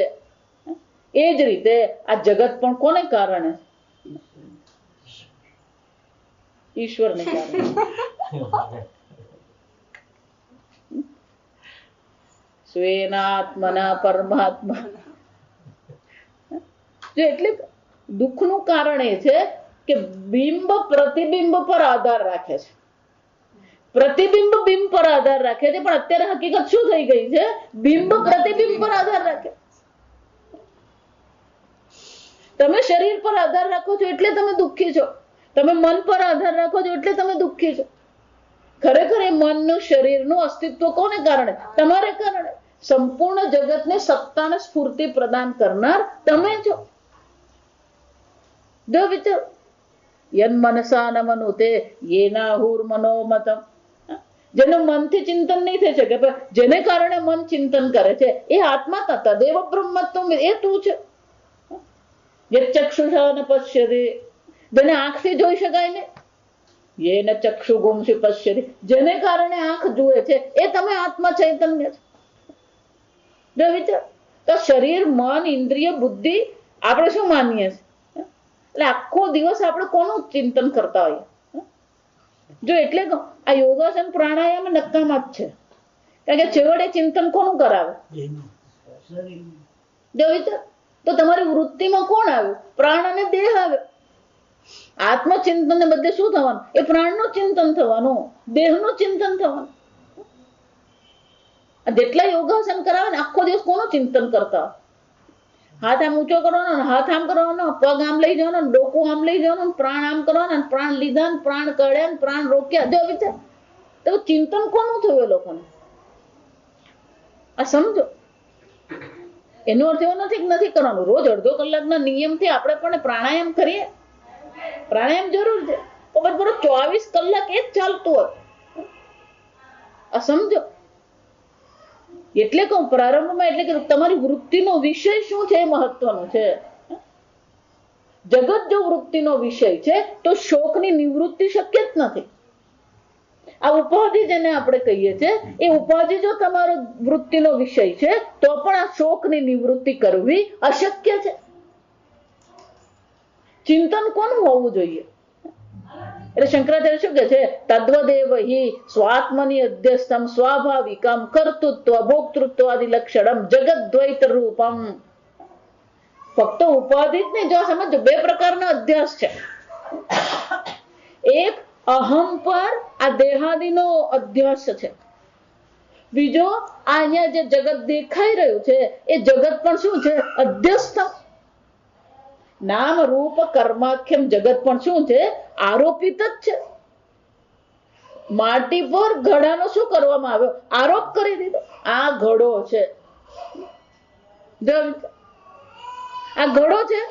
એ જ રીતે આ જગત પણ કોને કારણે? ઈશ્વરને કારણે. સ્વેનાત્મના પરમાત્મા. એટલે દુઃખનું કારણ એ છે કે બિંબ પ્રતિબિંબ પર આધાર રાખે છે. પ્રતિબિંબ બિંબ પર આધાર રાખે છે, પણ અત્યારે હકીકત શું થઈ ગઈ છે? બિંબ પ્રતિબિંબ પર આધાર રાખે. તમે શરીર પર આધાર રાખો છો એટલે તમે દુઃખી છો. તમે મન પર આધાર રાખો છો એટલે તમે દુઃખી છો. ખરેખર એ મનનું શરીરનું અસ્તિત્વ કોને કારણે? તમારે કારણે. સંપૂર્ણ જગતને સત્તા અને સ્ફૂર્તિ પ્રદાન કરનાર તમે છો. જો વિચાર. યન મનસા ન મનુતે યેનાહુર મનોમતમ. જેનું મનથી ચિંતન નહીં થઈ શકે, જેને કારણે મન ચિંતન કરે છે એ આત્મા તથા દેવ બ્રહ્મત્વ એ તું છે. જે ચક્ષુષા ન પશ્યતિ. જેને આંખથી જોઈ શકાય ને, યેન ચક્ષુગુંસી પશ્યતિ. જેને કારણે આંખ જુએ છે એ તમે આત્મા ચૈતન્ય છો. જો વિચાર. તો શરીર, મન, ઇન્દ્રિય, બુદ્ધિ આપણે શું માનીએ છીએ? એટલે આખો દિવસ આપણે કોનું ચિંતન કરતા હોઈએ? જો એટલે આ યોગાસન પ્રાણાયામ નકામા જ છે. કારણ કે છેવટે ચિંતન કોનું કરાવે? જો વિચાર. તો તમારી વૃત્તિમાં કોણ આવ્યું? પ્રાણ અને દેહ આવ્યો. આત્મચિંતન ને બદલે શું થવાનું? એ પ્રાણનું ચિંતન થવાનું, દેહનું ચિંતન થવાનું. જેટલા યોગાસન કરાવે ને આખો દિવસ કોનું ચિંતન કરતા? હાથ આમ ઊંચો કરવાનો, હાથ આમ કરવાનો, પગ આમ લઈ જવાનો, ડોકું આમ લઈ જવાનું, પ્રાણ આમ કરવાના, પ્રાણ લીધા, પ્રાણ કાઢ્યા, પ્રાણ રોક્યા. જો વિચાર. તો ચિંતન કોનું થયું એ લોકોને? આ સમજો. એનો અર્થ એવો નથી કરવાનું. રોજ અડધો કલાકના નિયમથી આપણે પણ પ્રાણાયામ કરીએ. પ્રાણાયામ જરૂર છે, પણ બરોબર 24 કલાક એ જ ચાલતું હોય. આ સમજો. એટલે કહું પ્રારંભમાં, એટલે કે તમારી વૃત્તિનો વિષય શું છે એ મહત્વનું છે. જગત જો વૃત્તિનો વિષય છે તો શોકની નિવૃત્તિ શક્ય જ નથી. આ ઉપાધિ જેને આપણે કહીએ છીએ, એ ઉપાધિ જો તમારો વૃત્તિનો વિષય છે તો પણ આ શોકની નિવૃત્તિ કરવી અશક્ય છે. ચિંતન કોનું હોવું જોઈએ? એટલે શંકરાચાર્ય શું કે છે? તદ્વદેવ હિ સ્વાત્મની અધ્યસ્થમ સ્વાભાવિકમ કર્તૃત્વ ભોક્તૃત્વાદિ લક્ષણમ જગદ્વૈત રૂપમ. ફક્ત ઉપાધિ જ નહીં. જો સમજો, બે પ્રકારના અધ્યાસ છે. એક અહમ પર આ દેહાદિનો અધ્યાસ છે. બીજો આ અહીંયા જે જગત દેખાઈ રહ્યું છે એ જગત પણ શું છે? અધ્યસ્થ. નામ રૂપ કર્માખ્યમ જગત પણ શું છે? આરોપિત જ છે. માટી પર ઘડાનો શું કરવામાં આવ્યો? આરોપ કરી દીધો. આ ઘડો છે. આ ઘડો છે.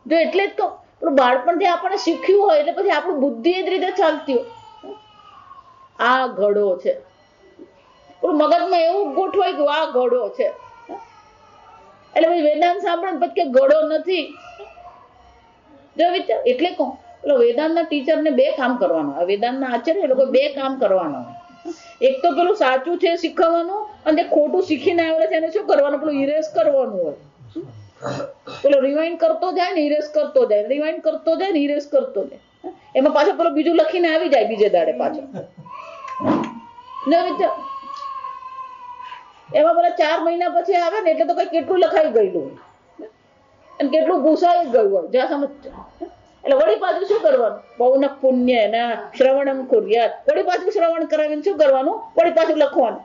જો એટલે જ તો બાળપણથી આપણે શીખ્યું હોય એટલે પછી આપણું બુદ્ધિ એ જ રીતે ચાલતી હોય. આ ઘડો છે. મગજમાં એવું ગોઠવાઈ ગયું આ ઘડો છે. એટલે પછી વેદાંત સાંભળે પછી કે ઘડો નથી. જો વિચાર. એટલે કહું, વેદાંતના ટીચરને બે કામ કરવાનું. વેદાંતના આચાર્ય એ લોકો બે કામ કરવાના હોય. એક તો પેલું સાચું છે શીખવવાનું, અને ખોટું શીખીને આવે છે એને શું કરવાનું, પેલું ઇરેઝ કરવાનું હોય. પેલો રિવાઇન્ડ કરતો જાય ને ઇરેઝ કરતો જાય, રિવાઇન્ડ કરતો જાય ને ઇરેઝ કરતો જાય. એમાં પાછો પેલો બીજું લખીને આવી જાય બીજે દાડે પાછો. એમાં પેલા 4 મહિના પછી આવે ને એટલે તો કઈ કેટલું લખાઈ ગયેલું અને કેટલું ભૂસાઈ ગયું હોય જ્યાં સમજ. એટલે વળી પાછું શું કરવાનું, બહુ ન પુણ્ય ના શ્રવણમ કુર્યાત, વળી પાછું શ્રવણ કરાવીને શું કરવાનું, વળી પાછું લખવાનું.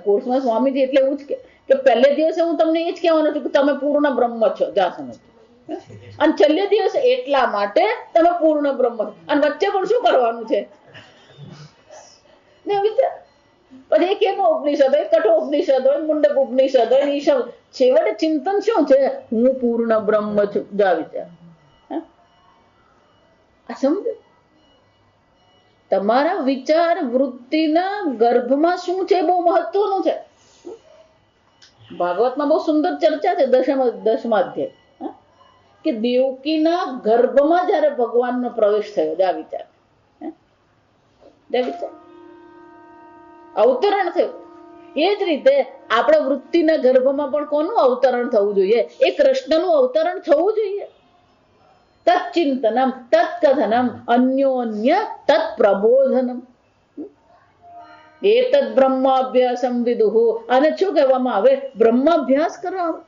કોર્સમાં સ્વામીજી એટલે એવું જ કે પહેલે દિવસે હું તમને એ જ કહેવાનું છું કે તમે પૂર્ણ બ્રહ્મ છો, જ્યાં સમજ. અને છેલ્લે દિવસે એટલા માટે તમે પૂર્ણ બ્રહ્મ છો, અને વચ્ચે પણ શું કરવાનું છે. પછી કેનો ઉપનિષદ હોય, કઠો ઉપનિષદ હોય, મુંડક ઉપનિષદ હોય, ઈશવ, છેવટે ચિંતન શું છે, હું પૂર્ણ બ્રહ્મ છું. જા વિચાર સમજ. તમારા વિચાર વૃત્તિના ગર્ભમાં શું છે બહુ મહત્વનું છે. ભાગવતમાં બહુ સુંદર ચર્ચા છે દસમા અધ્યાય કે દેવકીના ગર્ભમાં જયારે ભગવાનનો પ્રવેશ થયો, જા વિચાર, અવતરણ થયું. એ જ રીતે આપણા વૃત્તિના ગર્ભમાં પણ કોનું અવતરણ થવું જોઈએ, એ કૃષ્ણનું અવતરણ થવું જોઈએ. તત્ચિંતનમ તત્કથનમ અન્યોન્ય તત્પ્રબોધનમ એતદ બ્રહ્માભ્યાસમ વિદુહુ. અને શું કહેવામાં આવે, બ્રહ્માભ્યાસ કરવામાં.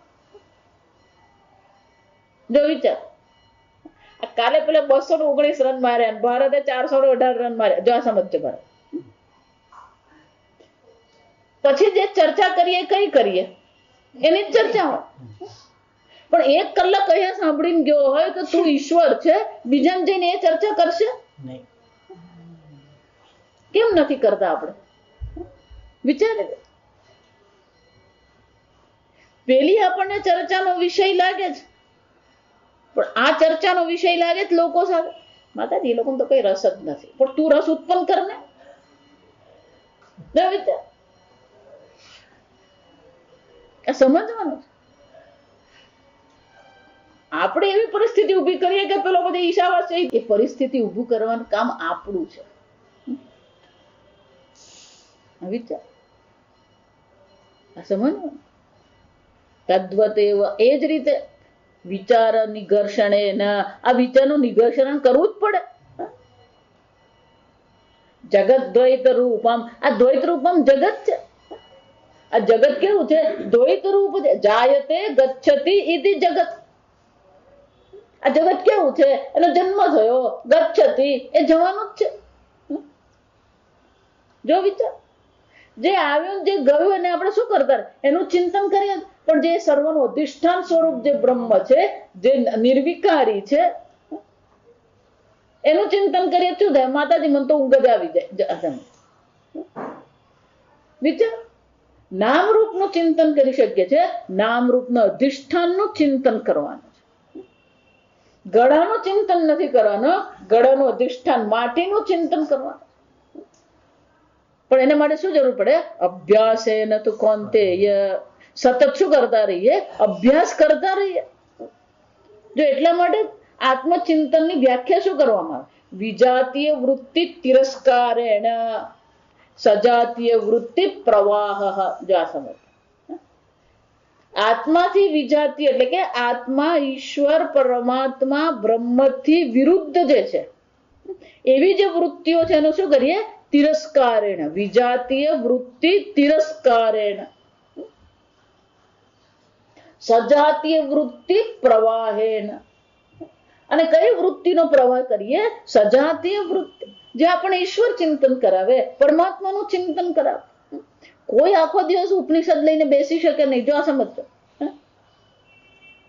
જો વિચાર, કાલે પેલા 219 રન માર્યા, ભારતે 418 રન માર્યા. જો આ સમજ છે ભારત. પછી જે ચર્ચા કરીએ કઈ કરીએ એની જ ચર્ચા હોય. પણ 1 કલાક અહીંયા સાંભળીને ગયો હોય તો તું ઈશ્વર છે, બીજાને જઈને એ ચર્ચા કરશે? કેમ નથી કરતા આપણે? વિચારે. પેલી આપણને ચર્ચાનો વિષય લાગે છે, પણ આ ચર્ચાનો વિષય લાગે છે લોકો સાથે. માતાજી, એ લોકો તો કઈ રસ જ નથી, પણ તું રસ ઉત્પન્ન કરને. સમજવાનું. આપણે એવી પરિસ્થિતિ ઉભી કરીએ કે પેલો બધે ઈશાવાસ છે, એ પરિસ્થિતિ ઉભું કરવાનું કામ આપણું છે. વિચાર સમજવાનું. તદ્વતેવ, એ જ રીતે વિચાર નિઘર્ષણે, આ વિચારનું નિઘર્ષણ કરવું જ પડે. જગત દ્વૈત રૂપમ, આ દ્વૈત રૂપમ જગત છે. આ જગત કેવું છે, દ્વૈત રૂપ છે. જાયતે ગચ્છતિ ઇતિ જગત. આ જગત કેવું છે, એનો જન્મ થયો, ગચ્છતિ એ જવાનું જ છે. જો વિચાર, જે આવ્યું જે ગયું એને આપણે શું કરતા, એનું ચિંતન કરીએ. પણ જે સર્વનું અધિષ્ઠાન સ્વરૂપ જે બ્રહ્મ છે, જે નિર્વિકારી છે, એનું ચિંતન કરીએ શું થાય? માતાજી, મને તો ઊંઘ જ આવી જાય. વિચાર, નામરૂપનું ચિંતન કરી શકીએ છીએ, નામરૂપના અધિષ્ઠાનનું ચિંતન કરવાનું છે. ગળાનું ચિંતન નથી કરવાનું, ગળાનું અધિષ્ઠાન માટીનું ચિંતન કરવાનું. પણ એના માટે શું જરૂર પડે? અભ્યાસે ન તો કૌંતેય, સતત શું કરતા રહીએ? અભ્યાસ કરતા રહીએ. જો એટલા માટે આત્મચિંતનની વ્યાખ્યા શું કરવામાં આવે? વિજાતીય વૃત્તિ તિરસ્કારેણ સજાતીય વૃત્તિ પ્રવાહ. જો આ સમજ. આત્માથી વિજાતીય એટલે કે આત્મા, ઈશ્વર, પરમાત્મા, બ્રહ્મથી વિરુદ્ધ જે છે એવી જે વૃત્તિઓ છે એનું શું કરીએ? તિરસ્કારેણ. વિજાતીય વૃત્તિ તિરસ્કારેણ સજાતીય વૃત્તિ પ્રવાહેણ. અને કઈ વૃત્તિનો પ્રવાહ કરીએ? સજાતીય વૃત્તિ, જે આપણે ઈશ્વર ચિંતન કરાવે, પરમાત્માનું ચિંતન કરાવે. કોઈ આખો દિવસ ઉપનિષદ લઈને બેસી શકે નહીં. જો આ સમજો.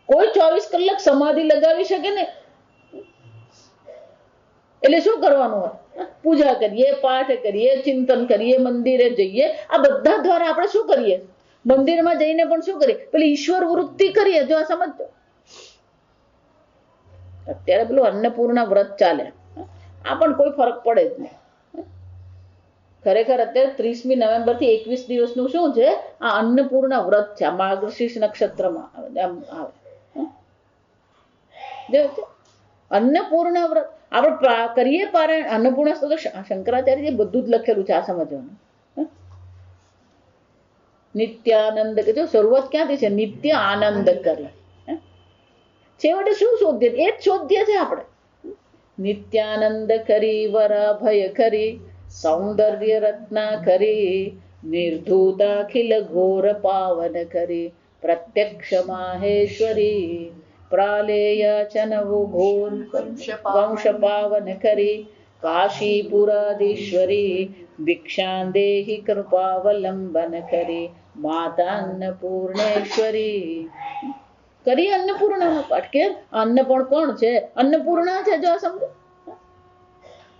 કોઈ 24 કલાક સમાધિ લગાવી શકે નહીં. એટલે શું કરવાનું હોય? પૂજા કરીએ, પાઠ કરીએ, ચિંતન કરીએ, મંદિરે જઈએ. આ બધા દ્વારા આપણે શું કરીએ? મંદિરમાં જઈને પણ શું કરીએ? પેલી ઈશ્વર વૃત્તિ કરીએ. જો આ સમજો. અત્યારે પેલું અન્નપૂર્ણા વ્રત ચાલે, આ પણ કોઈ ફરક પડે જ નહીં. ખરેખર અત્યારે 30મી નવેમ્બર થી 21 દિવસનું શું છે? આ અન્નપૂર્ણા વ્રત છે. આ માર્ગશીર્ષ નક્ષત્રમાં આવે. અન્નપૂર્ણા વ્રત આપણે કરીએ પારાયણ અન્નપૂર્ણા તો શંકરાચાર્ય બધું જ લખેલું છે આ સમજવાનું. નિત્યાનંદ કે જો શરૂઆત ક્યાંથી છે? નિત્ય આનંદ કરી. છેવટે શું શોધીએ? એ જ શોધીએ છે આપણે. નિત્યાનંદ કરી વરાભય કરી સૌંદર્ય રત્ના કરી નિર્ધૂતાખિલ ઘોર પાવન કરી પ્રત્યક્ષ માહેશ્વરી પ્રાલેયચનવો ઘોર વંશ પાવન કરી કાશીપુરાધીશ્વરી દીક્ષાં દેહી કૃપાવલંબન કરી માતા અન્નપૂર્ણેશ્વરી કરી. અન્નપૂર્ણાનો પાઠ. કેમ? અન્ન પણ કોણ છે? અન્નપૂર્ણા છે. જો સમજો,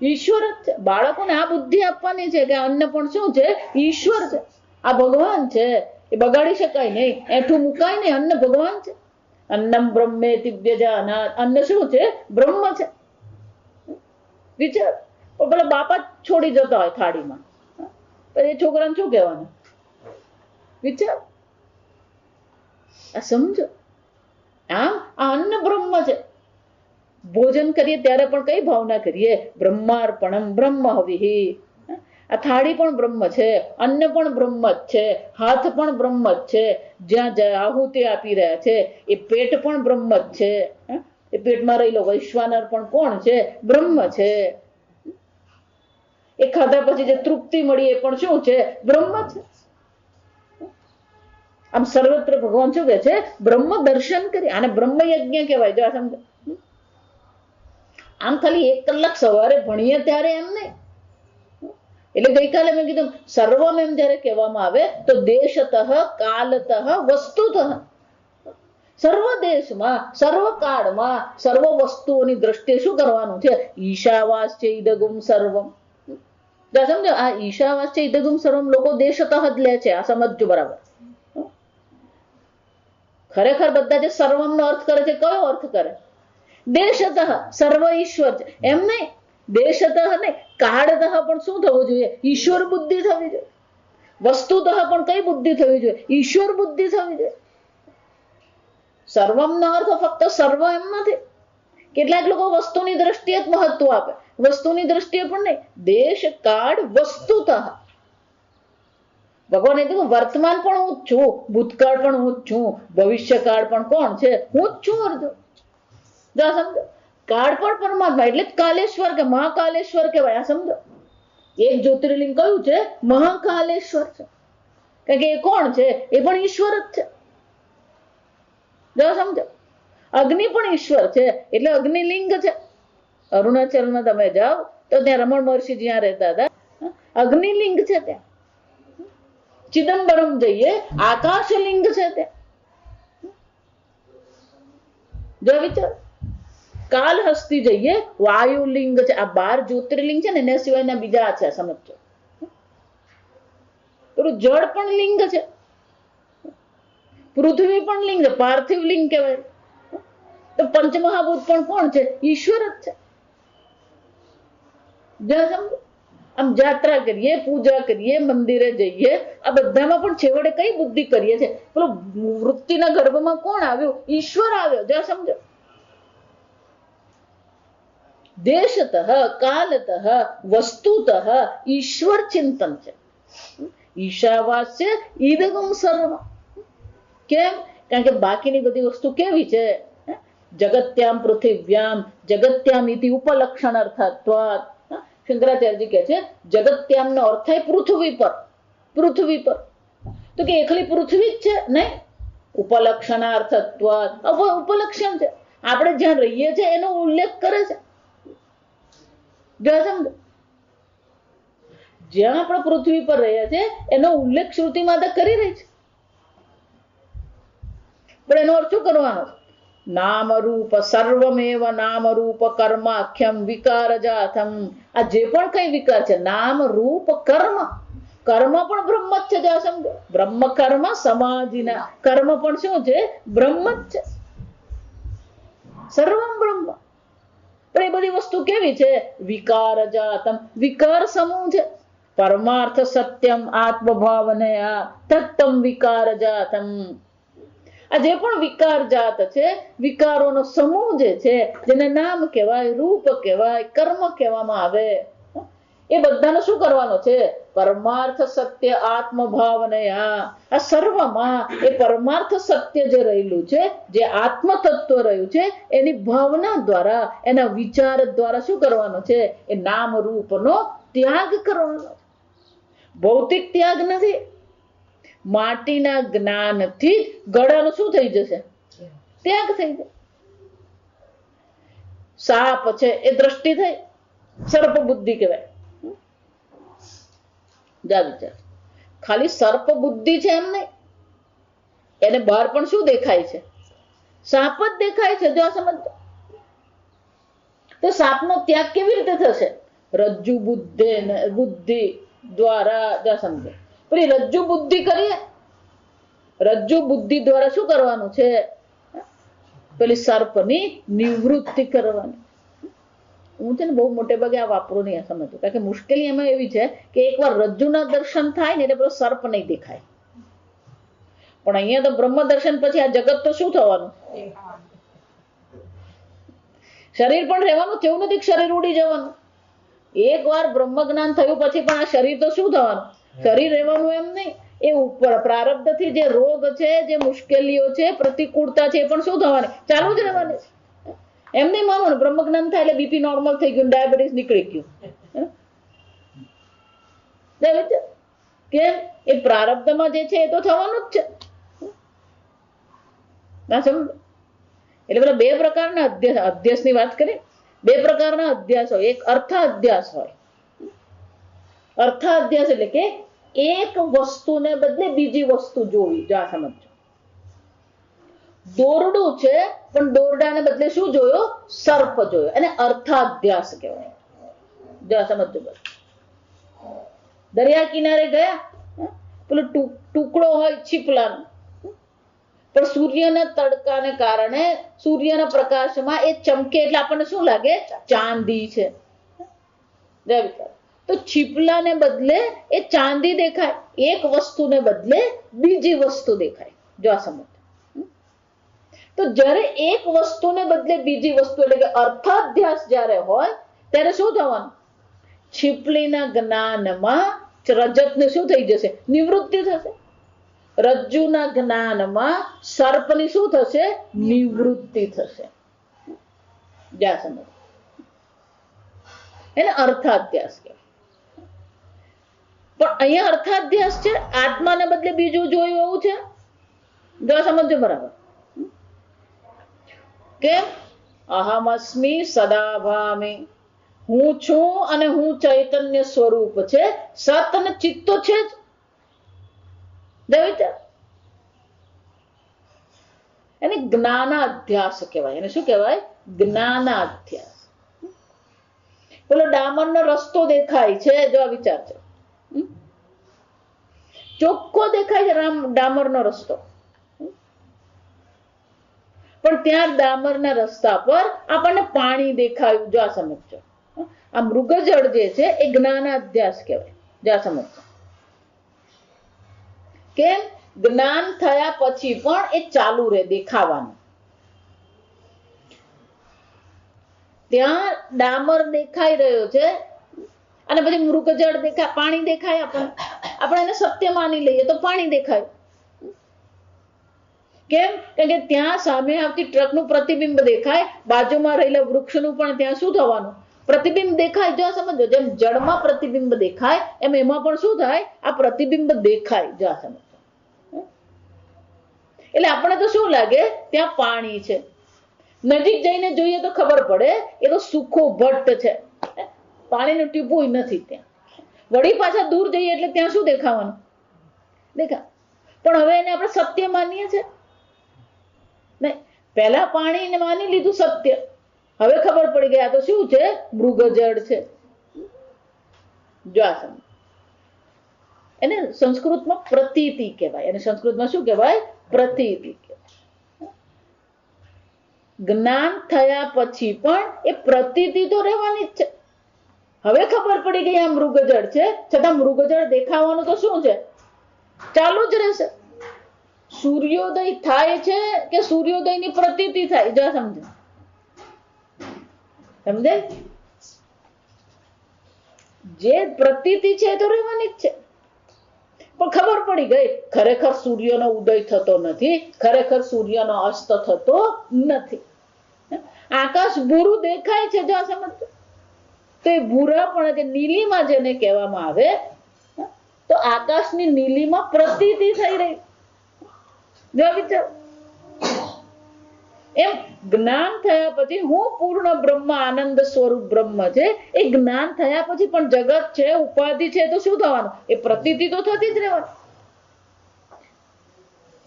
ઈશ્વર જ છે. બાળકોને આ બુદ્ધિ આપવાની છે કે અન્ન પણ શું છે? ઈશ્વર છે. આ ભગવાન છે. એ બગાડી શકાય નહીં, એઠું મુકાય નહીં. અન્ન ભગવાન છે. અન્નમ બ્રહ્મે દિવ્યજાનાત. અન્ન શું છે? બ્રહ્મ છે. વિચાર. પણ પેલા બાપા છોડી જતા હોય થાળીમાં, એ છોકરાને શું કહેવાનું? વિચાર. આ સમજો. આમ આ અન્ન બ્રહ્મ છે. ભોજન કરીએ ત્યારે પણ કઈ ભાવના કરીએ? બ્રહ્માર્પણમ બ્રહ્મ હવિહિ. આ થાળી પણ બ્રહ્મ છે, અન્ન પણ બ્રહ્મ જ છે, હાથ પણ બ્રહ્મ જ છે, જ્યાં આહુતિ આપી રહ્યા છે એ પેટ પણ બ્રહ્મ જ છે. એ પેટમાં રહેલો વૈશ્વાનર પણ કોણ છે? બ્રહ્મ છે. એ ખાધા પછી જે તૃપ્તિ મળી એ પણ શું છે? બ્રહ્મ છે. આમ સર્વત્ર ભગવાન શું કહે છે? બ્રહ્મ દર્શન કરી. આને બ્રહ્મ યજ્ઞ કહેવાય. જો સમજો. આમ ખાલી 1 કલાક સવારે ભણીએ ત્યારે એમ નહીં. એટલે ગઈકાલે મેં કીધું સર્વમ એમ જયારે કહેવામાં આવે તો દેશતઃ કાલતઃ વસ્તુતઃ. સર્વ દેશમાં, સર્વ કાળમાં, સર્વ વસ્તુઓની દ્રષ્ટિએ શું કરવાનું છે? ઈશાવાસ છે ઇદગુમ સર્વમ. સમજો, આ ઈશાવાસ છે ઇદગુમ સર્વમ લોકો દેશતઃ જ લે છે. આ સમજજો બરાબર. ખરેખર બધા જે સર્વમનો અર્થ કરે છે, કયો અર્થ કરે? દેશતઃ. સર્વ ઈશ્વર છે એમ નહીં. દેશતઃ નહીં, કાળતઃ પણ શું થવું જોઈએ? ઈશ્વર બુદ્ધિ થવી જોઈએ. વસ્તુતઃ પણ કઈ બુદ્ધિ થવી જોઈએ? ઈશ્વર બુદ્ધિ થવી જોઈએ. સર્વમનો અર્થ ફક્ત સર્વ એમ નથી. કેટલાક લોકો વસ્તુની દ્રષ્ટિએ જ મહત્વ આપે. વસ્તુની દ્રષ્ટિએ પણ નહીં. દેશ કાળ વસ્તુતઃ. ભગવાને કીધું વર્તમાન પણ હું જ છું, ભૂતકાળ પણ હું જ છું, ભવિષ્યકાળ પણ કોણ છે? હું જ છું. અર્જુન જો સમજો. કાળ પણ પરમાત્મા એટલે કાલેશ્વર કે મહાકાલેશ્વર કહેવાય. આ સમજો. એક જ્યોતિર્લિંગ કયું છે? મહાકાલેશ્વર છે. કારણ કે એ કોણ છે? એ પણ ઈશ્વર જ છે. જો સમજો. અગ્નિ પણ ઈશ્વર છે એટલે અગ્નિલિંગ છે. અરુણાચલમાં તમે જાઓ તો ત્યાં રમણ મહર્ષિ જ્યાં રહેતા હતા, અગ્નિલિંગ છે. ત્યાં ચિદમ્બરમ જઈએ, આકાશલિંગ છે. ત્યાં જો વિચાર. કાલહસ્તી જઈએ, વાયુલિંગ છે. આ 12 જ્યોતિર્લિંગ છે ને, એના સિવાયના બીજા છે. સમજો. પેલું જળ પણ લિંગ છે, પૃથ્વી પણ લિંગ છે, પાર્થિવ લિંગ કહેવાય. તો પંચમહાભૂત પણ કોણ છે? ઈશ્વર જ છે. સમજો. આમ જાત્રા કરીએ, પૂજા કરીએ, મંદિરે જઈએ, આ બધામાં પણ છેવટે કઈ બુદ્ધિ કરીએ છીએ? પેલો વૃત્તિના ગર્ભમાં કોણ આવ્યું? ઈશ્વર આવ્યો. જો સમજો. દેશતઃ કાલતઃ વસ્તુતઃ ઈશ્વર ચિંતન છે. ઈશાવાસ્ય ઈદગમ સર્વ. કેમ? કારણ કે બાકીની બધી વસ્તુ કેવી છે? જગત્યામ પૃથિવ્યામ જગત્યામ ઇતિ ઉપલક્ષણ અર્થાત્વાત. શંકરાચાર્યજી કહે છે જગત્યામનો અર્થ થાય પૃથ્વી પર. પૃથ્વી પર તો કે એકલી પૃથ્વી જ છે? નહીં. ઉપલક્ષણાર્થત્વાત. ઉપલક્ષણ છે. આપણે જ્યાં રહીએ છીએ એનો ઉલ્લેખ કરે છે. સમજો. જ્યાં આપણે પૃથ્વી પર રહ્યા છે એનો ઉલ્લેખ શ્રુતિ માતા કરી રહી છે. પણ એનો અર્થ શું કરવાનો? નામ રૂપ સર્વમેવ નામ રૂપ કર્માખ્યમ વિકારજાથમ. આ જે પણ કઈ વિકાર છે, નામ રૂપ કર્મ. કર્મ પણ બ્રહ્મ જ છે. જો સમજો. બ્રહ્મ કર્મ સમાધિના કર્મ પણ શું છે? બ્રહ્મ જ છે. સર્વમ બ્રહ્મ. પણ એ બધી વસ્તુ કેવી છે? વિકારજાતમ. વિકાર સમૂહ છે. પરમાર્થ સત્યમ આત્મભાવનયા તત્તમ વિકારજાતમ. આ જે પણ વિકાર જાત છે, વિકારોનો સમૂહ જે છે, જેને નામ કહેવાય, રૂપ કહેવાય, કર્મ કહેવામાં આવે, એ બધાને શું કરવાનો છે? પરમાર્થ સત્ય આત્મભાવને આ સર્વમાં એ પરમાર્થ સત્ય જે રહેલું છે, જે આત્મ તત્વ રહ્યું છે, એની ભાવના દ્વારા, એના વિચાર દ્વારા શું કરવાનો છે? એ નામ રૂપનો ત્યાગ કરવાનો. ભૌતિક ત્યાગ નથી. માટીના જ્ઞાનથી ગળાનું શું થઈ જશે? ત્યાગ થઈ જાય. સાપ છે એ દ્રષ્ટિ થઈ, સર્પ બુદ્ધિ કહેવાય. જા વિચાર, ખાલી સર્પ બુદ્ધિ છે એમ નહીં, એને બહાર પણ શું દેખાય છે? સાપ જ દેખાય છે. જો સમજ, તો સાપનો ત્યાગ કેવી રીતે થશે? રજ્જુ બુદ્ધિ દ્વારા. જા સમજો, પેલી રજ્જુ બુદ્ધિ કરીએ, રજ્જુ બુદ્ધિ દ્વારા શું કરવાનું છે? પેલી સર્પની નિવૃત્તિ કરવાની. હું છે ને બહુ મોટે ભાગે આ વાપરું નહીં, સમજો, કારણ કે મુશ્કેલી એમાં એવી છે કે એકવાર રજ્જુના દર્શન થાય ને એટલે પેલો સર્પ નહીં દેખાય. પણ અહીંયા તો બ્રહ્મ દર્શન પછી આ જગત તો શું થવાનું? શરીર પણ રહેવાનું. કેવું નથી શરીર ઉડી જવાનું. એકવાર બ્રહ્મ જ્ઞાન થયું પછી પણ આ શરીર તો શું થવાનું? શરીર રહેવાનું એમ નહીં. એ ઉપર પ્રારબ્ધથી જે રોગ છે, જે મુશ્કેલીઓ છે, પ્રતિકૂળતા છે, એ પણ શું થવાની? ચાલુ જ રહેવાની. એમ નહીં માનવાનું બ્રહ્મ જ્ઞાન થાય એટલે બીપી નોર્મલ થઈ ગયું, ડાયાબિટીસ નીકળી ગયું. કેમ? એ પ્રારબ્ધમાં જે છે એ તો થવાનું જ છે. એટલે પેલા બે પ્રકારના અધ્યાસની વાત કરી. બે પ્રકારના અધ્યાસ હોય. એક અર્થાધ્યાસ હોય. અર્થાધ્યાસ એટલે કે એક વસ્તુને બદલે બીજી વસ્તુ જોવી. જો આ સમજો, દોરડું છે પણ દોરડાને બદલે શું જોયો? સર્પ જોયો. એને અર્થાધ્યાસ કહેવાય. જો આ સમજો, બસ દરિયા કિનારે ગયા, પેલો ટુકડો હોય છીપલાનો, પણ સૂર્યના તડકાને કારણે, સૂર્યના પ્રકાશમાં એ ચમકે એટલે આપણને શું લાગે? ચાંદી છે. તો છીપલાને બદલે એ ચાંદી દેખાય, એક વસ્તુને બદલે બીજી વસ્તુ દેખાય. જો આ સમજ. તો જ્યારે એક વસ્તુને બદલે બીજી વસ્તુ એટલે કે અર્થાધ્યાસ જ્યારે હોય ત્યારે શું થવાનું? છીપલીના જ્ઞાનમાં રજતને શું થઈ જશે? નિવૃત્તિ થશે. રજ્જુના જ્ઞાનમાં સર્પની શું થશે? નિવૃત્તિ થશે. જા સમજ. એને અર્થાધ્યાસ કહેવાય. પણ અહીંયા અર્થાધ્યાસ છે, આત્માને બદલે બીજું જોયું એવું છે. જો સમજો બરાબર. કેમ? અહમસ્મિ સદાભામી, હું છું અને હું ચૈતન્ય સ્વરૂપ છે. સત અને ચિત્ત તો છે જ. એને જ્ઞાનાધ્યાસ કહેવાય. એને શું કહેવાય? જ્ઞાનાધ્યાસ. પેલો ડામરનો રસ્તો દેખાય છે. જો આ વિચાર છે, ચોખ્ખો દેખાય છે ડામરનો રસ્તો, પણ ત્યાં ડામરના રસ્તા પર આપણને પાણી દેખાયું. જો આ સમજો, આ મૃગજળ જે છે એ જ્ઞાનાધ્યાસ કહેવાય. જો આ સમજો. કેમ? જ્ઞાન થયા પછી પણ એ ચાલુ રહે દેખાવાનું. ત્યાં ડામર દેખાઈ રહ્યો છે અને પછી મૃગજળ દેખાય, પાણી દેખાય. આપણે એને સત્ય માની લઈએ તો પાણી દેખાય. કેમ? કારણ કે ત્યાં સામે આવતી ટ્રકનું પ્રતિબિંબ દેખાય, બાજુમાં રહેલા વૃક્ષનું પણ ત્યાં શું થવાનું? પ્રતિબિંબ દેખાય. જો સમજો, જેમ જળમાં પ્રતિબિંબ દેખાય એમ એમાં પણ શું થાય? આ પ્રતિબિંબ દેખાય. જો સમજો. એટલે આપણે તો શું લાગે? ત્યાં પાણી છે. નજીક જઈને જોઈએ તો ખબર પડે એ તો સુખો ભટ્ટ છે, પાણીનું ટીપું નથી ત્યાં. વળી પાછા દૂર જઈએ એટલે ત્યાં શું દેખાવાનું? દેખા. પણ હવે એને આપણે સત્ય માનીએ છીએ. નહીં, પહેલા પાણીને માની લીધું સત્ય, હવે ખબર પડી ગયા તો શું છે? મૃગજળ છે. જો આ સમજ. એને સંસ્કૃતમાં પ્રતીતિ કહેવાય. એને સંસ્કૃતમાં શું કહેવાય? પ્રતીતિ કહેવાય. જ્ઞાન થયા પછી પણ એ પ્રતીતિ તો રહેવાની જ છે. હવે ખબર પડી ગઈ આ મૃગજળ છે, છતાં મૃગજળ દેખાવાનું તો શું છે? ચાલુ જ રહેશે. સૂર્યોદય થાય છે કે સૂર્યોદયની પ્રતીતિ થાય? જો સમજો, સમજે? જે પ્રતીતિ છે એ તો રહેવાની જ છે, પણ ખબર પડી ગઈ ખરેખર સૂર્યનો ઉદય થતો નથી, ખરેખર સૂર્યનો અસ્ત થતો નથી. આકાશ ભૂરું દેખાય છે, જો સમજો, તો એ ભૂરા પણ જે નીલીમાં જેને કહેવામાં આવે, તો આકાશની નીલીમાં પ્રતીતિ થઈ રહી. જો વિચાર, એમ જ્ઞાન થયા પછી હું પૂર્ણ બ્રહ્મ આનંદ સ્વરૂપ બ્રહ્મ છે, એ જ્ઞાન થયા પછી પણ જગત છે, ઉપાધિ છે, તો શું થવાનું? એ પ્રતીતિ તો થતી જ રહેવાની.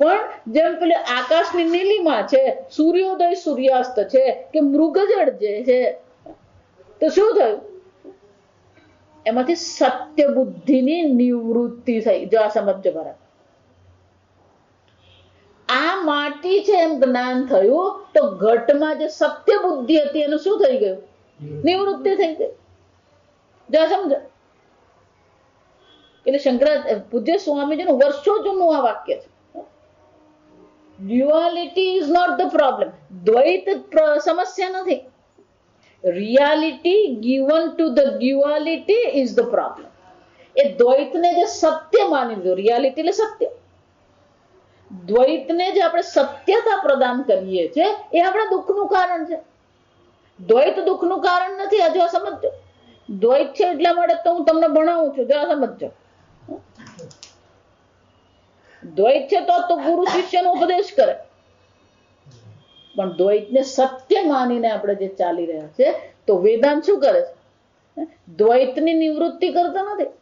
પણ જેમ પેલે આકાશની નીલીમાં છે, સૂર્યોદય સૂર્યાસ્ત છે, કે મૃગજળ જે છે, તો શું થયું? એમાંથી સત્ય બુદ્ધિની નિવૃત્તિ થઈ. જો આ સમજજો બરાબર. આ માટી છે એમ જ્ઞાન થયું, તો ઘટમાં જે સત્ય બુદ્ધિ હતી એનું શું થઈ ગયું? નિવૃત્તિ થઈ ગઈ. જો સમજો. એટલે પૂજ્ય સ્વામીજીનું વર્ષો જૂનું આ વાક્ય છે. Duality is not the problem. દ્વૈત સમસ્યા નથી. Reality given to the duality is the problem. એ દ્વૈતને જે સત્ય માની લીધું, રિયાલિટી એટલે સત્ય, દ્વૈતને જે આપણે સત્યતા પ્રદાન કરીએ છીએ એ આપણા દુઃખનું કારણ છે. દ્વૈત દુઃખનું કારણ નથી. આ જો સમજજો, દ્વૈત છે એટલા માટે તો હું તમને ભણાવું છું. જો સમજજો, દ્વૈત છે તો ગુરુ શિષ્યનો ઉપદેશ કરે, પણ દ્વૈતને સત્ય માનીને આપણે જે ચાલી રહ્યા છે, તો વેદાંત શું કરે છે? દ્વૈતની નિવૃત્તિ કરતો નથી.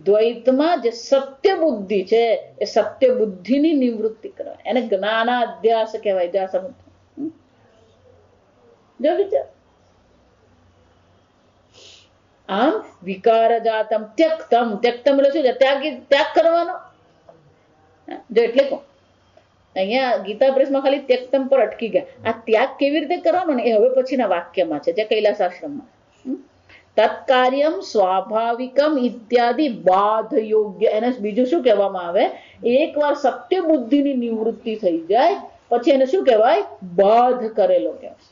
દ્વૈતમાં જે સત્ય બુદ્ધિ છે એ સત્ય બુદ્ધિની નિવૃત્તિ કરવા, એને જ્ઞાનાધ્યાસ કહેવાય. જ્યાં સમજ જો વિચાર. આમ વિકાર જાતમ ત્યક્તમ, ત્યક્તમ એટલે શું છે? ત્યાગ કરવાનો. જો એટલે કહું, અહીંયા ગીતા પ્રેસમાં ખાલી ત્યક્તમ પર અટકી ગયા. આ ત્યાગ કેવી રીતે કરવાનો ને એ હવે પછીના વાક્યમાં છે, જે કૈલાસાશ્રમમાં. તત્કાર્યમ સ્વાભાવિકમ ઇત્યાદિ બાધ યોગ્ય, એને બીજું શું કહેવામાં આવે? એકવાર સત્ય બુદ્ધિની નિવૃત્તિ થઈ જાય પછી એને શું કહેવાય? બાધ કરેલો કહેવાય.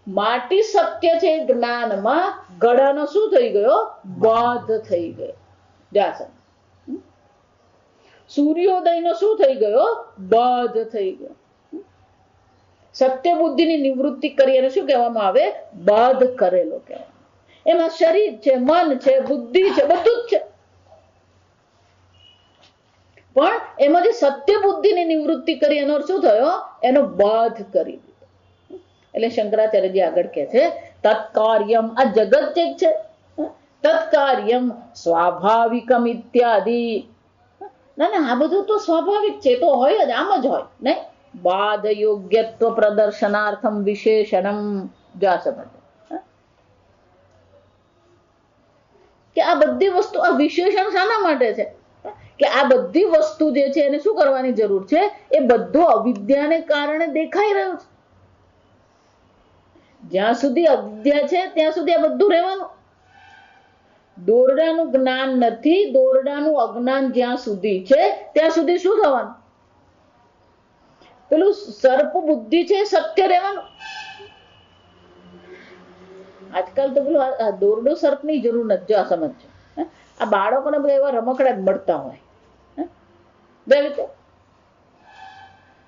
માટી સત્ય છે જ્ઞાનમાં, ગળાનો શું થઈ ગયો? બાધ થઈ ગયો. જાસન સૂર્યોદયનો શું થઈ ગયો? બાધ થઈ ગયો. સત્ય બુદ્ધિની નિવૃત્તિ કરી એને શું કહેવામાં આવે? બાધ કરેલો કહેવાય. એમાં શરીર છે, મન છે, બુદ્ધિ છે, બધું જ છે, પણ એમાં જે સત્ય બુદ્ધિની નિવૃત્તિ કરી એનો શું થયો? એનો બાધ કરી દીધો. એટલે શંકરાચાર્યજી આગળ કહે છે તત્કાર્યમ, આ જગત જે છે, તત્કાર્યમ સ્વાભાવિકમ ઇત્યાદિ. ના, આ બધું તો સ્વાભાવિક છે, તો હોય જ, આમ જ હોય નહીં. બાધ યોગ્યત્વ પ્રદર્શનાર્થમ વિશેષણમ. જા સમજ કે આ બધી વસ્તુ, આ વિશેષણ શાના માટે છે? કે આ બધી વસ્તુ જે છે એને શું કરવાની જરૂર છે? એ બધું અવિદ્યાને કારણે દેખાઈ રહ્યું છે. જ્યાં સુધી અવિદ્યા છે ત્યાં સુધી આ બધું રહેવાનું. દોરડાનું જ્ઞાન નથી, દોરડાનું અજ્ઞાન જ્યાં સુધી છે ત્યાં સુધી શું થવાનું? પેલું સર્પ બુદ્ધિ છે સત્ય રહેવાનું. આજકાલ તો પેલું દોરડો સર્પની જરૂર નથી. જો સમજ છે, આ બાળકોને બધા એવા રમકડા મળતા હોય,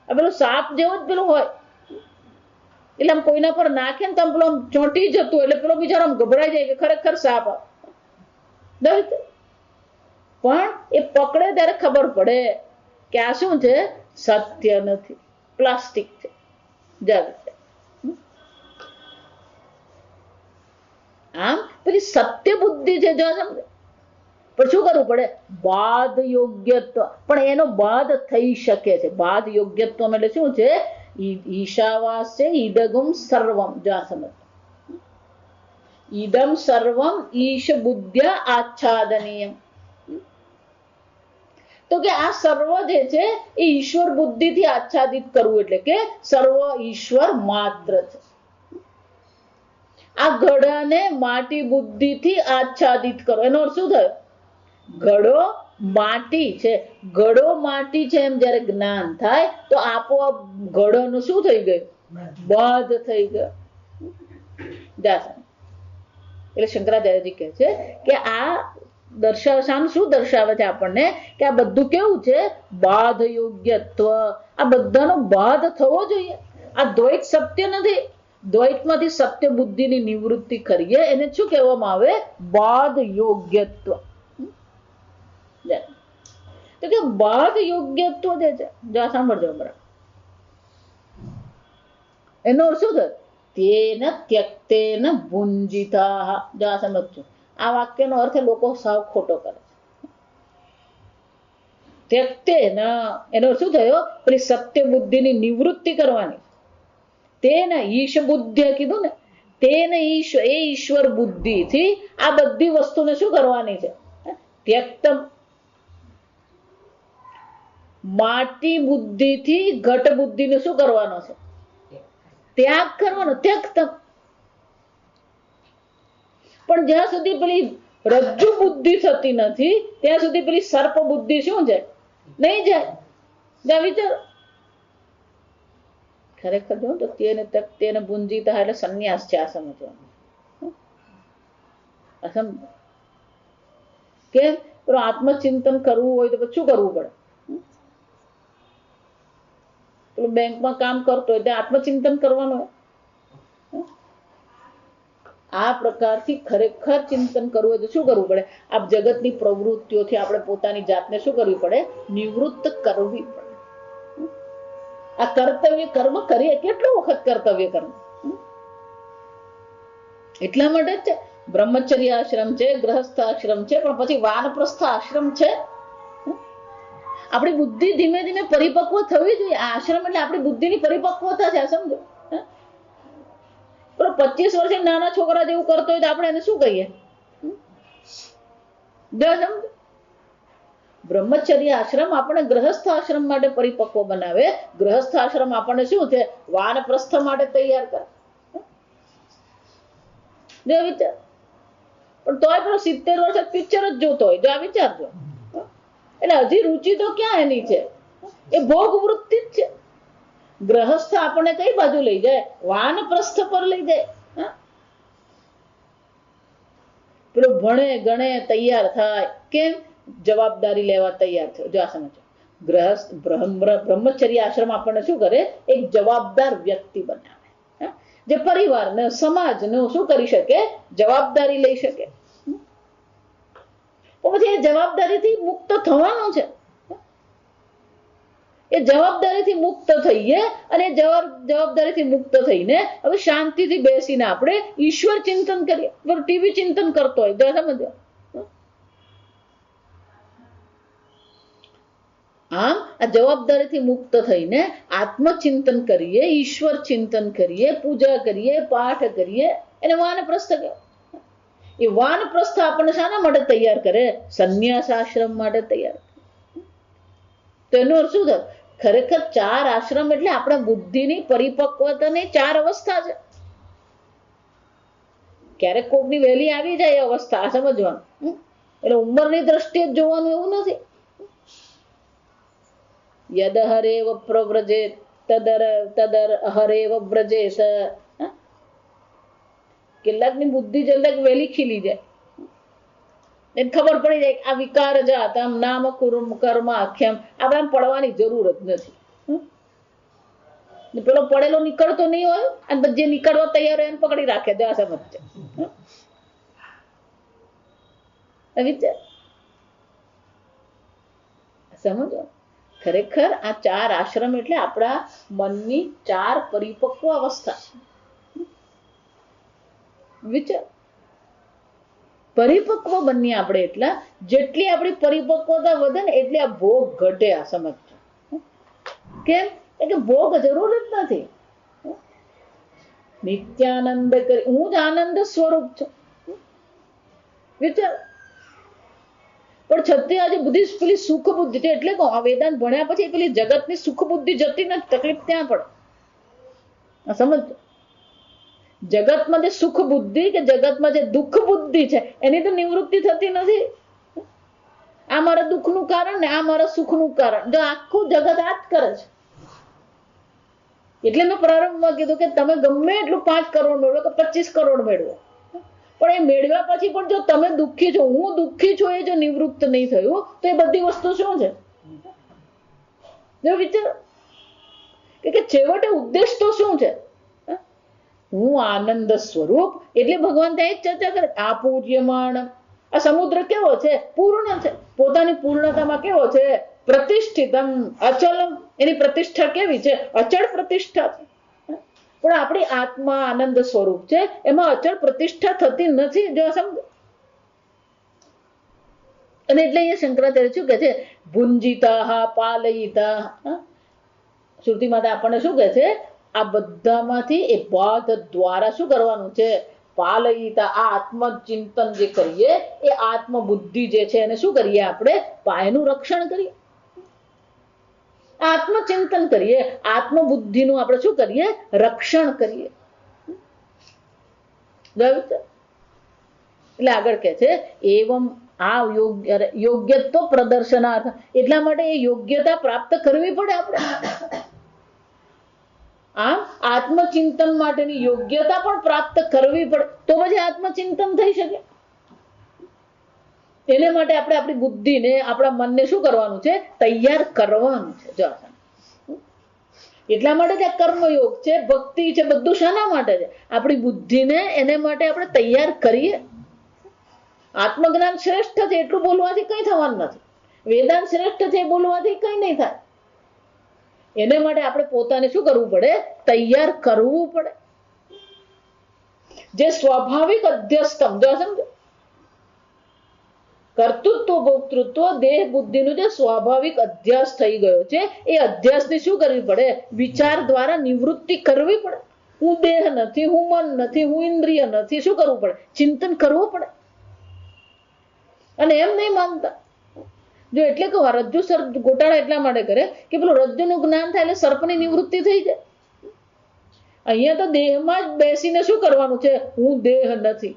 આ પેલું સાપ જેવો જ પેલું હોય, એટલે આમ કોઈના પર નાખે ને તો પેલો આમ ચોંટી જતું, એટલે પેલો બિચારો આમ ગભરાઈ જાય કે ખરેખર સાપ. પણ એ પકડે ત્યારે ખબર પડે કે આ શું છે? સત્ય નથી, પ્લાસ્ટિક છે. આમ પેલી સત્ય બુદ્ધિ છે, જો સમજે. પણ શું કરવું પડે? બાધ યોગ્યત્વ. પણ એનો બાધ થઈ શકે છે. બાધ યોગ્યત્વ એટલે શું છે? ઈશાવાસ છે, ઈદગમ સર્વમ. જો સમજ, ઈદમ સર્વમ ઈશ બુદ્ધ્યા આચ્છાદનીયમ. તો કે આ સર્વ જે છે એ ઈશ્વર બુદ્ધિથી આચ્છાદિત કરવું, એટલે કે સર્વ ઈશ્વર માત્ર છે. આ ઘડાને માટી બુદ્ધિથી આચ્છાદિત કરો, એનો અર્થ શું થયો? ઘડો માટી છે, ઘડો માટી છે એમ જયારે જ્ઞાન થાય તો આપોઆપ ઘડોનું શું થઈ ગયું? બાધ થઈ ગયો. એટલે શંકરાચાર્યજી કહે છે કે આ શું દર્શાવે છે આપણને કે આ બધું કેવું છે? બાધ યોગ્યત્વ. આ બધાનો બાધ થવો જોઈએ. આ દ્વૈત સત્ય નથી. દ્વૈતમાંથી સત્ય બુદ્ધિની નિવૃત્તિ કરીએ એને શું કહેવામાં આવે? બાધ યોગ્યત્વ. તો કે બાધ યોગ્યત્વ જે છે, જો સાંભળજો બરાબર, એનો અર્થ શું થાય? તેન ત્યક્તેન ભુંજિતા. જો આ સમજજો, આ વાક્યનો અર્થ લોકો સાવ ખોટો કરે છે. ત્યક્તેન એનો અર્થ શું થયો? પેલી સત્ય બુદ્ધિની નિવૃત્તિ કરવાની. તેન ઈશ બુદ્ધિ કીધું ને, તેન ઈશ, એ ઈશ્વર બુદ્ધિથી આ બધી વસ્તુને શું કરવાની છે? ત્યક્તમ. માટી બુદ્ધિથી ઘટ બુદ્ધિને શું કરવાનો છે? ત્યાગ કરવાનો. ત્યક્તમ. પણ જ્યાં સુધી પેલી રજ્જુ બુદ્ધિ થતી નથી ત્યાં સુધી પેલી સર્પ બુદ્ધિ શું છે? નહીં જાય. જ્યાં વિચારો ખરેખર જો તો તેને ભુંજીતા એટલે સંન્યાસ છે. આ સમજવાનું. કેમ? આત્મચિંતન કરવું હોય તો પછી શું કરવું પડે? પેલું બેંકમાં કામ કરતો હોય ત્યાં આત્મચિંતન કરવાનું હોય. આ પ્રકારથી ખરેખર ચિંતન કરવું હોય તો શું કરવું પડે? આ જગતની પ્રવૃત્તિઓથી આપણે પોતાની જાતને શું કરવી પડે? નિવૃત્ત કરવી પડે. આ કર્તવ્ય કર્મ કરીએ. કેટલો વખત કર્તવ્ય કર્મ? એટલા માટે જ છે બ્રહ્મચર્ય આશ્રમ છે, ગ્રહસ્થ આશ્રમ છે, પણ પછી વાનપ્રસ્થ આશ્રમ છે. આપણી બુદ્ધિ ધીમે ધીમે પરિપક્વ થવી જોઈએ. આ આશ્રમ એટલે આપણી બુદ્ધિની પરિપક્વતા છે. સમજો, 25 વર્ષે નાના છોકરા જેવું કરતો હોય તો આપણે એને શું કહીએ? બ્રહ્મચર્ય આશ્રમ આપણે ગ્રહસ્થ આશ્રમ માટે પરિપક્વ બનાવે. ગ્રહસ્થ આશ્રમ આપણને શું છે? વાનપ્રસ્થ માટે તૈયાર કરે. વિચાર. પણ તોય પેલો 70 વર્ષે પિક્ચર જ જોતો હોય. જો આ વિચારજો. એટલે હજી રુચિ તો ક્યાં એની છે? એ ભોગ વૃત્તિ જ છે. ગ્રહસ્થ આપણને કઈ બાજુ લઈ જાય? વાનપ્રસ્થ પર લઈ જાય. પેલો ભણે ગણે તૈયાર થાય. કેમ? જવાબદારી લેવા તૈયાર થયો. જો આ સમજો, ગ્રહસ્થ બ્રહ્મચર્ય આશ્રમ આપણને શું કરે? એક જવાબદાર વ્યક્તિ બનાવે, જે પરિવારને સમાજનું શું કરી શકે? જવાબદારી લઈ શકે. પછી એ જવાબદારીથી મુક્ત થવાનું છે. એ જવાબદારીથી મુક્ત થઈએ અને જવાબદારીથી મુક્ત થઈને હવે શાંતિથી બેસીને આપણે ઈશ્વર ચિંતન કરીએ. ટીવી ચિંતન કરતો હોય તો સમજો. આમ આ જવાબદારીથી મુક્ત થઈને આત્મચિંતન કરીએ, ઈશ્વર ચિંતન કરીએ, પૂજા કરીએ, પાઠ કરીએ, એને વાનપ્રસ્થ કહેવાય. એ વાનપ્રસ્થ આપણને શાના માટે તૈયાર કરે? સંન્યાસ આશ્રમ માટે તૈયાર કરે. તો એનો અર્થ શું થાય? ખરેખર 4 આશ્રમ એટલે આપણા બુદ્ધિની પરિપક્વતાની 4 અવસ્થા છે. ક્યારેક કોકની વહેલી આવી જાય એ અવસ્થા, સમજવાનું. એટલે ઉંમરની દ્રષ્ટિએ જ જોવાનું એવું નથી. યદ હરેવ પ્રવ્રજે તદર હરેવ વ્રજેત. કેટલાકની બુદ્ધિ જલ્દી વહેલી ખીલી જાય. એને ખબર પડી જાય આ વિકાર જાત આમ નામ કુરુમ કર્મ આખ્યામ. આપણે પડવાની જરૂર જ નથી. પેલો પડેલો નીકળતો નહીં હોય અને જે નીકળવા તૈયાર હોય એને પકડી રાખે. જો આ સમજ છે. સમજો, ખરેખર આ 4 આશ્રમ એટલે આપણા મનની 4 પરિપક્વ અવસ્થા. વિચાર, પરિપક્વ બનીએ આપણે એટલા, જેટલી આપણી પરિપક્વતા વધે ને એટલે આ ભોગ ઘટે. આ સમજજો. કેમ? કે ભોગ જરૂર જ નથી. નિત્યાનંદ કરી હું જ આનંદ સ્વરૂપ છું. વિચાર. પણ છતાં આજે બધી પેલી સુખ બુદ્ધિ છે. એટલે કહું, આ વેદાંત ભણ્યા પછી પેલી જગતની સુખ બુદ્ધિ જતી નથી. તકલીફ ત્યાં પડે. સમજ, જગતમાં જે સુખ બુદ્ધિ કે જગતમાં જે દુઃખ બુદ્ધિ છે એની તો નિવૃત્તિ થતી નથી. આ મારા દુઃખનું કારણ ને આ મારા સુખનું કારણ. જો આખું જગત આ જ કરે છે. એટલે મેં પ્રારંભમાં કીધું કે તમે ગમે એટલું 5 કરોડ મેળવો કે 25 કરોડ મેળવો, પણ એ મેળવ્યા પછી પણ જો તમે દુઃખી છો, હું દુઃખી છું, એ જો નિવૃત્ત નહીં થયું તો એ બધી વસ્તુ શું છે? જો વિચાર કે છેવટે ઉદ્દેશ તો શું છે? હું આનંદ સ્વરૂપ. એટલે ભગવાન ત્યાં એક ચર્ચા કરે, આ પૂજ્યમાન, આ સમુદ્ર કેવો છે? પૂર્ણ છે. પોતાની પૂર્ણતામાં કેવો છે? પ્રતિષ્ઠિતમ અચલમ. એની પ્રતિષ્ઠા કેવી છે? અચળ પ્રતિષ્ઠા છે. પણ આપણી આત્મા આનંદ સ્વરૂપ છે, એમાં અચળ પ્રતિષ્ઠા થતી નથી. જો સમજો. અને એટલે અહીંયા શંકરાચાર્ય શું કે છે? ભુંજિતા પાલયિતા. શ્રુતિ માતા આપણને શું કે છે? આ બધામાંથી એ બાદ દ્વારા શું કરવાનું છે? પાલયિતા. આ આત્મચિંતન જે કરીએ, એ આત્મબુદ્ધિ જે છે એને શું કરીએ? આપણે પાયનું રક્ષણ કરીએ, આત્મચિંતન કરીએ, આત્મબુદ્ધિનું આપણે શું કરીએ? રક્ષણ કરીએ. એટલે આગળ કે છે એવમ આ યોગ્યત્વ પ્રદર્શનાર્થ. એટલા માટે એ યોગ્યતા પ્રાપ્ત કરવી પડે આપણે. આમ આત્મચિંતન માટેની યોગ્યતા પણ પ્રાપ્ત કરવી પડે, તો પછી આત્મચિંતન થઈ શકે. એને માટે આપણે આપણી બુદ્ધિને, આપણા મનને શું કરવાનું છે? તૈયાર કરવાનું છે. જો એટલા માટે ત્યાં કર્મયોગ છે, ભક્તિ છે, બધું શાના માટે છે? આપણી બુદ્ધિને એને માટે આપણે તૈયાર કરીએ. આત્મજ્ઞાન શ્રેષ્ઠ છે એટલું બોલવાથી કઈ થવાનું નથી. વેદાંત શ્રેષ્ઠ છે બોલવાથી કઈ નહીં થાય. એને માટે આપણે પોતાને શું કરવું પડે? તૈયાર કરવું પડે. જે સ્વાભાવિક અધ્યસ્તમ, જો સમજો, કર્તૃત્વ ભોક્તૃત્વ દેહ બુદ્ધિનું જે સ્વાભાવિક અધ્યાસ થઈ ગયો છે, એ અધ્યાસની શું કરવી પડે? વિચાર દ્વારા નિવૃત્તિ કરવી પડે. હું દેહ નથી, હું મન નથી, હું ઇન્દ્રિય નથી. શું કરવું પડે? ચિંતન કરવું પડે. અને એમ નહીં માનતા. જો એટલે કે રજ્જુ સર્પ ગોટાળા એટલા માટે કરે કે પેલું રજ્જુનું જ્ઞાન થાય એટલે સર્પની નિવૃત્તિ થઈ જાય. અહીંયા તો દેહમાં જ બેસીને શું કરવાનું છે? હું દેહ નથી.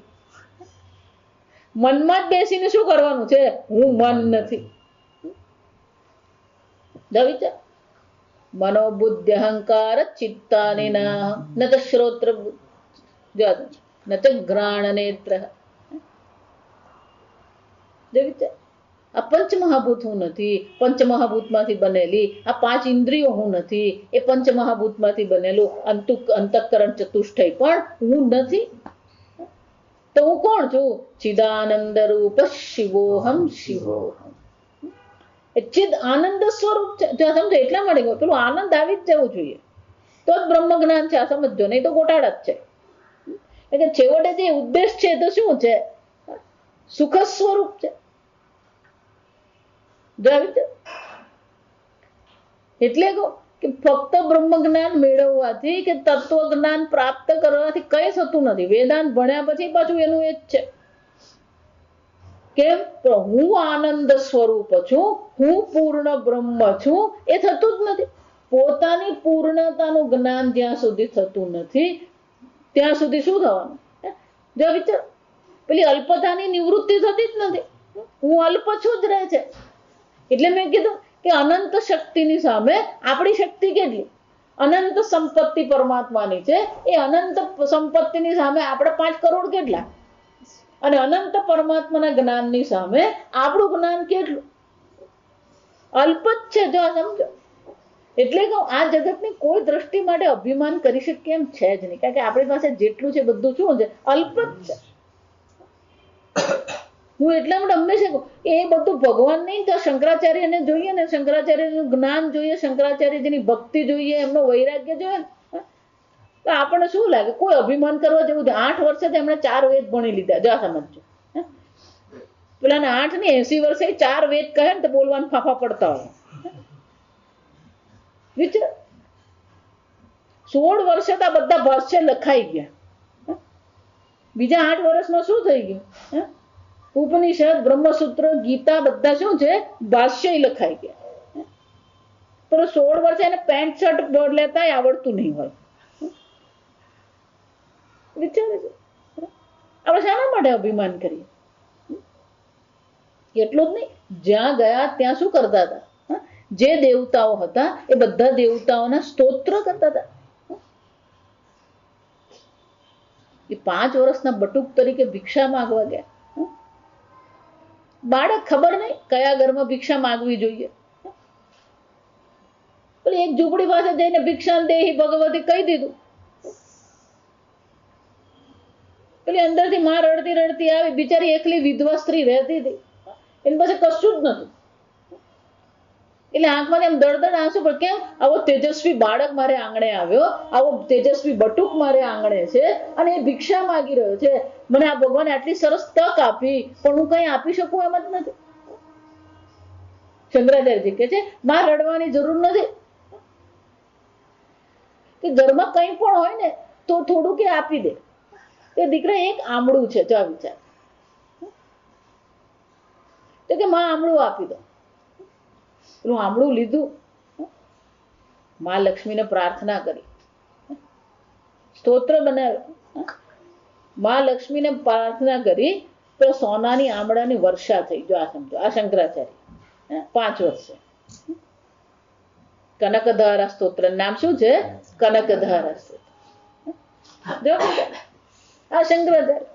મનમાં જ બેસીને શું કરવાનું છે? હું મન નથી. મનોબુદ્ધિ અહંકાર ચિત્તાની ન તો શ્રોત્ર ન તો ઘ્રાણ નેત્ર. આ પંચમહાભૂત હું નથી, પંચમહાભૂતમાંથી બનેલી આ 5 ઇન્દ્રિયો હું નથી, એ પંચમહાભૂતમાંથી બનેલું અંતઃકરણ ચતુષ્ટય પણ હું નથી. તો હું કોણ છું? ચિદાનંદ રૂપ શિવોહમ શિવોહમ. એ ચિદ આનંદ સ્વરૂપ છે. જો સમજો એટલા માટે પેલું આનંદ આવી જ જવું જોઈએ, તો જ બ્રહ્મ જ્ઞાન છે. આ સમજો, નહીં તો ગોટાળા જ છે. એટલે છેવટે જે ઉદ્દેશ છે તો શું છે? સુખ સ્વરૂપ છે. એટલે કે ફક્ત બ્રહ્મ જ્ઞાન મેળવવાથી કે તત્વ જ્ઞાન પ્રાપ્ત કરવાથી કઈ થતું નથી. વેદાંત ભણ્યા પછી પાછું એનું એ જ છે. કેમ? હું આનંદ સ્વરૂપ છું, હું પૂર્ણ બ્રહ્મ છું, એ થતું જ નથી. પોતાની પૂર્ણતાનું જ્ઞાન જ્યાં સુધી થતું નથી ત્યાં સુધી શું થવાનું? જો વિચાર, પેલી અલ્પતાની નિવૃત્તિ થતી જ નથી. હું અલ્પ છું જ રહે છે. એટલે મેં કીધું કે અનંત શક્તિની સામે આપણી શક્તિ કેટલી? અનંત સંપત્તિ પરમાત્માની છે. એ અનંત સંપત્તિની સામે આપણે 5 કરોડ કેટલા? અને અનંત પરમાત્માના જ્ઞાનની સામે આપણું જ્ઞાન કેટલું? અલ્પ જ છે. જો સમજો. એટલે કે આ જગતની કોઈ દ્રષ્ટિ માટે અભિમાન કરી શકીએ એમ છે જ નહીં. કારણ કે આપણી પાસે જેટલું છે બધું શું છે? અલ્પ જ છે. હું એટલા માટે હંમેશા કહું એ બધું ભગવાન નહીં તો શંકરાચાર્યને જોઈએ ને, શંકરાચાર્યનું જ્ઞાન જોઈએ, શંકરાચાર્યજીની ભક્તિ જોઈએ, એમનો વૈરાગ્ય જોઈએ ને, તો આપણને શું લાગે? કોઈ અભિમાન કરવા જેવું. 8 વર્ષે એમણે 4 વેદ ભણી લીધા. જો સમજો. પેલા 8 ને 80 વર્ષે 4 વેદ કહે ને તો બોલવાના ફાફા પડતા હોય. વિચાર, 16 વર્ષે તો બધા ભાષ્ય લખાઈ ગયા. બીજા 8 વર્ષમાં શું થઈ ગયું? ઉપનિષદ, બ્રહ્મસૂત્ર, ગીતા બધા શું છે? ભાષ્ય લખાઈ ગયા. તો 16 વર્ષે એને પેન્ટ શર્ટ લેતા આવડતું નહીં હોય. વિચારે છે આપણે શાના માટે અભિમાન કરીએ? એટલું જ નહીં, જ્યાં ગયા ત્યાં શું કરતા હતા? જે દેવતાઓ હતા એ બધા દેવતાઓના સ્તોત્ર કરતા હતા. એ 5 વર્ષના બટુક તરીકે ભિક્ષા માંગવા ગયા. બાળક ખબર નહીં કયા ઘરમાં ભિક્ષા માંગવી જોઈએ. એક ઝૂંપડી પાસે જઈને ભિક્ષા દેહી ભગવતી કહી દીધું. પેલી અંદરથી માં રડતી રડતી આવી, બિચારી એકલી વિધવા સ્ત્રી રહેતી હતી, એની પાસે કશું જ નતું. એટલે આંખમાંથી એમ દળદળ આંસુ, પણ કેમ આવો તેજસ્વી બાળક મારે આંગણે આવ્યો, આવો તેજસ્વી બટુક મારે આંગણે છે અને એ ભિક્ષા માંગી રહ્યો છે, મને આ ભગવાને આટલી સરસ તક આપી પણ હું કઈ આપી શકું એમ જ નથી. શંકરાચાર્યજી કે છે માં રડવાની જરૂર નથી, કે ઘરમાં કંઈ પણ હોય ને તો થોડું કે આપી દે. એ દીકરા એક આમળું છે, જો વિચાર, તો કે માં આમળું આપી દો. પેલું આમળું લીધું, માં લક્ષ્મીને પ્રાર્થના કરી, સ્તોત્ર બનાવ્યો, માં લક્ષ્મીને પ્રાર્થના કરી, તો સોનાની આમળાની વર્ષા થઈ. જો આ સમજો, આ શંકરાચાર્ય 5 વર્ષે કનકધારા સ્તોત્ર નામ શું છે? કનકધારા સ્તોત્ર. જો આ શંકરાચાર્ય,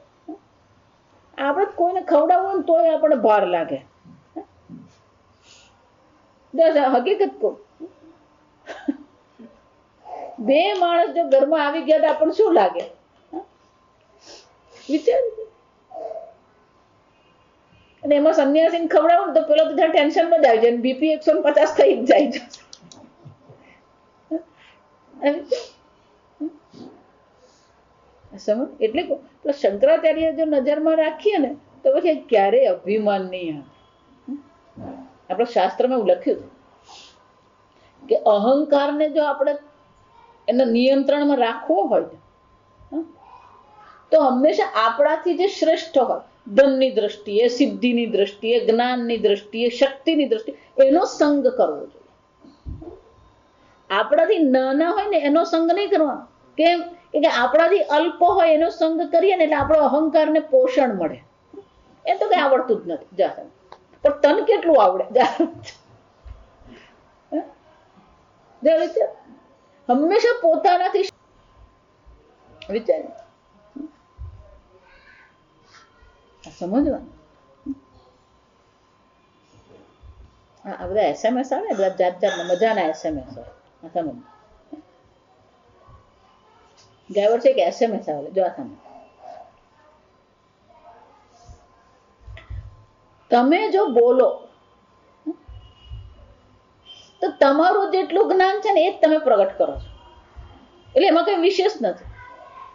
આપણે કોઈને ખવડાવવું ને તોય આપણે ભાર લાગે. હકીકત કહું, 2 માણસ જો ઘરમાં આવી ગયા તો આપણને શું લાગે? વિચાર. અને એમાં સંન્યાસીને ખવડાવું ને તો પેલો તો ટેન્શન માં જ આવી જાય, બીપી 150 થઈ જ જાય. સમજ? એટલે શંકરાચાર્ય જો નજરમાં રાખીએ ને તો પછી ક્યારેય અભિમાન નહીં આવે. આપણા શાસ્ત્રમાં એવું લખ્યું કે અહંકારને જો આપણે એના નિયંત્રણમાં રાખવો હોય તો હંમેશા આપણાથી જે શ્રેષ્ઠ હોય, ધનની દ્રષ્ટિએ, સિદ્ધિની દ્રષ્ટિએ, જ્ઞાનની દ્રષ્ટિએ, શક્તિની દ્રષ્ટિએ, એનો સંગ કરવો જોઈએ. આપણાથી નાના હોય ને એનો સંગ નહીં કરવાનો. કેમ? કે આપણાથી અલ્પ હોય એનો સંગ કરીએ ને એટલે આપણો અહંકારને પોષણ મળે. એ તો કઈ આવડતું જ નથી. જા, પણ તને કેટલું આવડે? હંમેશા પોતાનાથી વિચાર સમજવાનું. આ બધા SMS આવે, બધા જાત જાતના મજાના SMS આવે. સમજ ગયા વર્ષે એક SMS આવે, જો આ સમજ. તમે જો બોલો તો તમારું જેટલું જ્ઞાન છે ને એ જ તમે પ્રગટ કરો છો, એટલે એમાં કઈ વિશેષ નથી.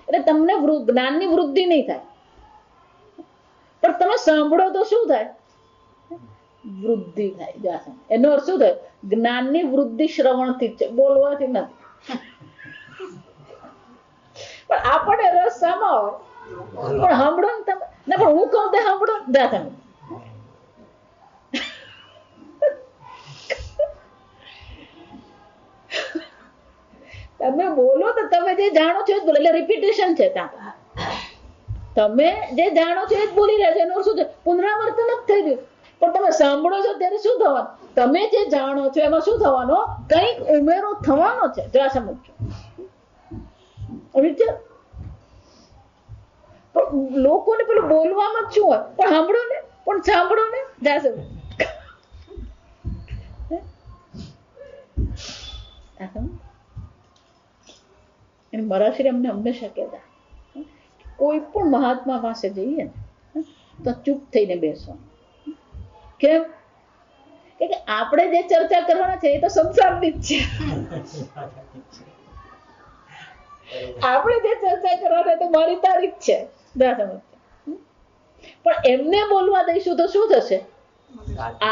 એટલે તમને જ્ઞાનની વૃદ્ધિ નહીં થાય, પણ તમે સાંભળો તો શું થાય? વૃદ્ધિ થાય. એનો અર્થ શું થાય? જ્ઞાનની વૃદ્ધિ શ્રવણથી જ છે, બોલવાથી નથી. પણ આપણને રસ સામા હોય, પણ સાંભળો ને તમે, ના પણ હું કહું તે સાંભળો જા તમે. તમે બોલો તો તમે જે જાણો છો એ જ બોલો, એટલે રિપીટેશન છે. ત્યાં તમે જે જાણો છો એ જ બોલી રહ્યા છો, એનું શું છે? પુનરાવર્તન જ થઈ રહ્યું. પણ તમે સાંભળો છો ત્યારે શું થવાનું? તમે જે જાણો છો એમાં શું થવાનો? કંઈક ઉમેરો થવાનો છે. જો આ સમજો. લોકોને પેલું બોલવામાં જ શું હોય? પણ સાંભળો ને, પણ સાંભળો ને, જા સમજો. મરાશ્રી અમને હંમેશા કહેતા, કોઈ પણ મહાત્મા પાસે જઈએ ને તો ચૂપ થઈને બેસવાનું. કેમ? કે આપણે જે ચર્ચા કરવાના છે એ તો સંસારની જ છે. આપણે જે ચર્ચા કરવાના તો મારી તારી જ છે. પણ એમને બોલવા દઈશું તો શું થશે?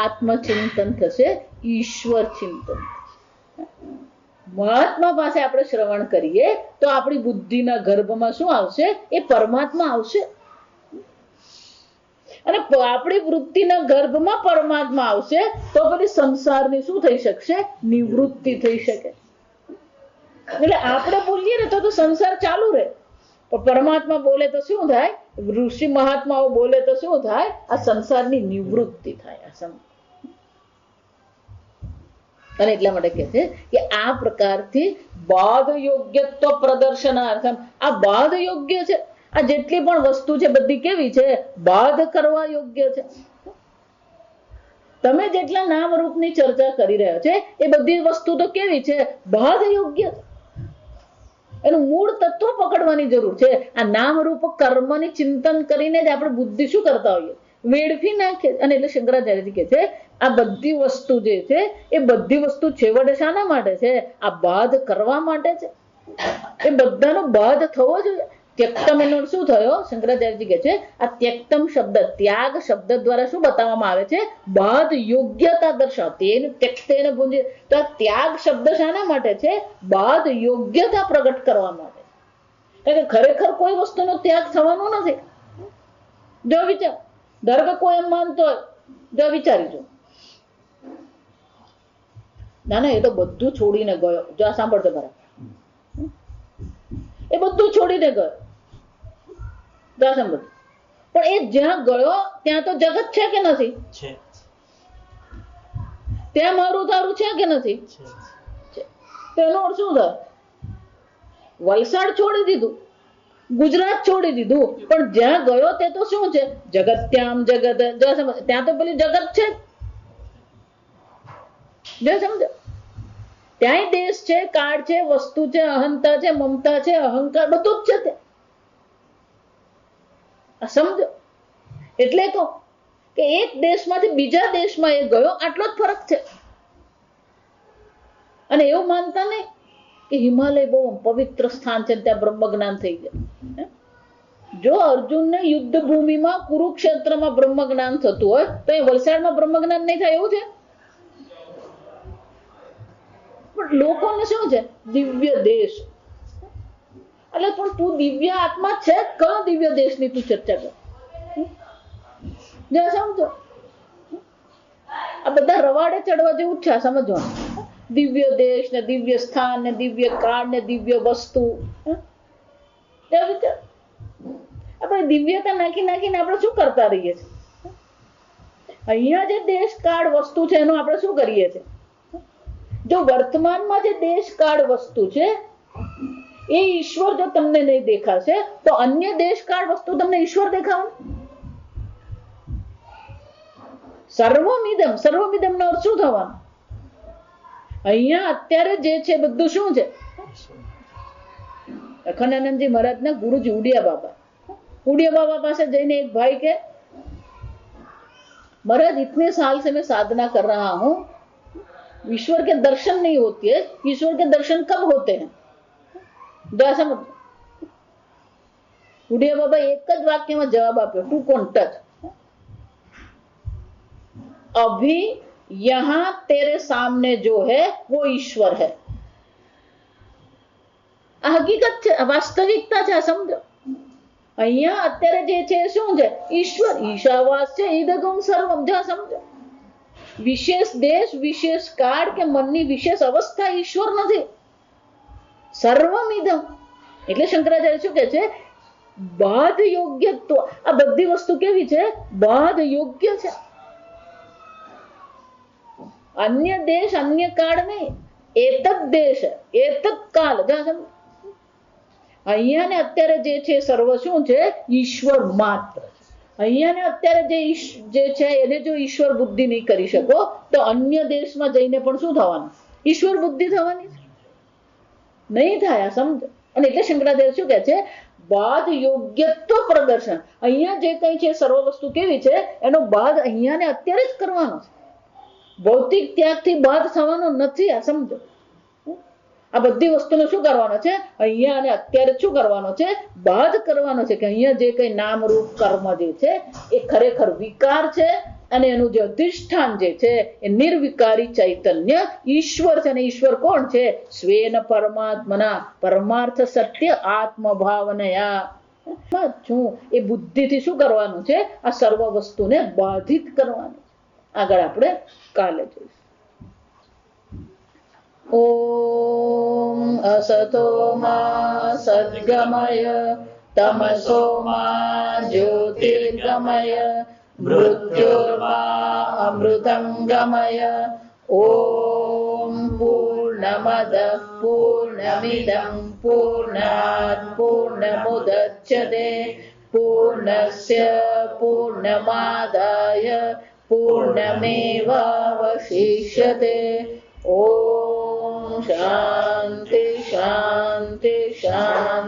આત્મચિંતન થશે, ઈશ્વર ચિંતન. મહાત્મા પાસે આપણે શ્રવણ કરીએ તો આપણી બુદ્ધિના ગર્ભમાં શું આવશે? એ પરમાત્મા આવશે. અને આપણી વૃત્તિના ગર્ભમાં પરમાત્મા આવશે તો પછી સંસારની શું થઈ શકશે? નિવૃત્તિ થઈ શકે. એટલે આપણે બોલીએ ને તો સંસાર ચાલુ રહે, પણ પરમાત્મા બોલે તો શું થાય? ઋષિ મહાત્માઓ બોલે તો શું થાય? આ સંસારની નિવૃત્તિ થાય. અને એટલા માટે કહે છે કે આ પ્રકારથી બાધ યોગ્યત્વ પ્રદર્શનાર્થમ, આ બાધ યોગ્ય છે. આ જેટલી પણ વસ્તુ છે બધી કેવી છે? બાધ કરવા યોગ્ય છે. તમે જેટલા નામ રૂપની ચર્ચા કરી રહ્યા છે એ બધી વસ્તુ તો કેવી છે? બાધ યોગ્ય. એનું મૂળ તત્વ પકડવાની જરૂર છે. આ નામ રૂપ કર્મની ચિંતન કરીને જ આપણે બુદ્ધિ શું કરતા હોઈએ? વેડફી નાખે. અને એટલે શંકરાચાર્યજી કહે છે આ બધી વસ્તુ જે છે એ બધી વસ્તુ છેવટે શાના માટે છે? આ બાધ કરવા માટે છે. એ બધાનો બાધ થવો જોઈએ. ત્યક્તમ એનો શું થયો? શંકરાચાર્યજી કહે છે આ ત્યક્તમ શબ્દ, ત્યાગ શબ્દ દ્વારા શું બતાવવામાં આવે છે? બાધ યોગ્યતા દર્શાવ. તેનું ત્યક્તેન ભુંજે. તો આ ત્યાગ શબ્દ શાના માટે છે? બાધ યોગ્યતા પ્રગટ કરવા માટે. કારણ કે ખરેખર કોઈ વસ્તુનો ત્યાગ થવાનો નથી. જો વિચાર, ધારો કે કોઈ એમ માનતો હોય, જો વિચારીજો, ના ના એ તો બધું છોડીને ગયો. જો સાંભળતો બરાબર, એ બધું છોડીને ગયો. સાંભળ, પણ એ જ્યાં ગયો ત્યાં તો જગત છે કે નથી? ત્યાં મારું તારું છે કે નથી? તેનો અર્થ શું થાય? વલસાડ છોડી દીધું, ગુજરાત છોડી દીધું, પણ જ્યાં ગયો તે તો શું છે? જગત. ત્યાં જગત, ત્યાં તો પેલી જગત છે. સમજો, ત્યાંય દેશ છે, કાળ છે, વસ્તુ છે, અહંતા છે, મમતા છે, અહંકાર બધું જ છે ત્યાં. સમજો, એટલે કહો કે એક દેશમાંથી બીજા દેશમાં એ ગયો, આટલો જ ફરક છે. અને એવું માનતા નહીં કે હિમાલય બહુ પવિત્ર સ્થાન છે, ત્યાં બ્રહ્મ જ્ઞાન થઈ જાય. જો અર્જુનને યુદ્ધ ભૂમિમાં કુરુક્ષેત્રમાં બ્રહ્મ જ્ઞાન થતું હોય તો એ વલસાડમાં બ્રહ્મ જ્ઞાન નહીં થાય એવું છે? પણ લોકોને શું છે? દિવ્ય દેશ. એટલે પણ તું દિવ્ય આત્મા છે, કયો દિવ્ય દેશની તું ચર્ચા કર? સમજો, આ બધા રવાડે ચડવા જેવું છે. સમજવાનું, દિવ્ય દેશ ને દિવ્ય સ્થાન ને દિવ્ય કાળ ને દિવ્ય વસ્તુ. આપણે દિવ્યતા નાખી નાખીને આપણે શું કરતા રહીએ છીએ? અહીંયા જે દેશ કાળ વસ્તુ છે એનું આપણે શું કરીએ છીએ? જો વર્તમાનમાં જે દેશ કાળ વસ્તુ છે એ ઈશ્વર જો તમને નહીં દેખાશે તો અન્ય દેશ કાળ વસ્તુ તમને ઈશ્વર દેખાવાનું? સર્વમિદમ નો અર્થ શું થવાનો? અહીંયા અત્યારે જે છે બધું શું છે? અખંડાનંદજી મહારાજના ગુરુજી ઉડિયા બાબા પાસે જઈને એક ભાઈ કે महाराज इतने साल से मैं साधना कर रहा हूं, ईश्वर के दर्शन नहीं होते है, ईश्वर के दर्शन कब होते हैं? जैसा मतलब उड़िया बाबा एक જ વાક્યમાં જવાબ આપ્યો, ટુ કોન્ટેક્ટ. अभी यहां तेरे सामने जो है वो ईश्वर है. આ હકીકત છે, વાસ્તવિકતા છે. સમજો, અહીંયા અત્યારે જે છે શું છે? ઈશ્વર. ઈશાવાસ છે ઈદગમ સર્વમ. જા સમજો, વિશેષ દેશ, વિશેષ કાળ કે મનની વિશેષ અવસ્થા ઈશ્વર નથી. સર્વમ ઇદમ. એટલે શંકરાચાર્ય શું કે છે? બાધ યોગ્યત્વ. આ બધી વસ્તુ કેવી છે? બાધ યોગ્ય છે. અન્ય દેશ, અન્ય કાળ નહીં. એતદ દેશ, એતદ કાળ. અહીંયા ને અત્યારે જે છે સર્વ શું છે? ઈશ્વર માત્ર. અહીંયા ને અત્યારે જે છે એને જો ઈશ્વર બુદ્ધિ નહીં કરી શકો તો અન્ય દેશમાં જઈને પણ શું થવાનું? ઈશ્વર બુદ્ધિ થવાની નહીં થાય. સમજો. અને એટલે શંકરાચાર્ય શું કહે છે? બાધ યોગ્યત્વ પ્રદર્શન. અહીંયા જે કઈ છે સર્વ વસ્તુ કેવી છે એનો બાધ અહીંયા ને અત્યારે જ કરવાનો છે. ભૌતિક ત્યાગથી બાધ થવાનો નથી. આ સમજો, આ બધી વસ્તુનો શું કરવાનો છે? અહીંયા અને અત્યારે શું કરવાનો છે? બાધ કરવાનો છે. કે અહીંયા જે કઈ નામ રૂપ કર્મ જે છે એ ખરેખર વિકાર છે અને એનું જે અધિષ્ઠાન જે છે એ નિર્વિકારી ચૈતન્ય ઈશ્વર છે. અને ઈશ્વર કોણ છે? સ્વેન પરમાત્મના પરમાર્થ સત્ય આત્મભાવનયા છું. એ બુદ્ધિથી શું કરવાનું છે? આ સર્વ વસ્તુને બાધિત કરવાનું. આગળ આપણે કાલે જોઈશું. ઓમ અસતો મા સદ્ગમય तमसो मा ज्योतिर्गमय मृत्योर्मा अमृतं गमय। ॐ पूर्णमदः पूर्णमिदं पूर्णात् पूर्णमुदच्यते पूर्णस्य पूर्णमादाय पूर्णमेवावशिष्यते। ॐ शान्ति शान्ति शान्ति।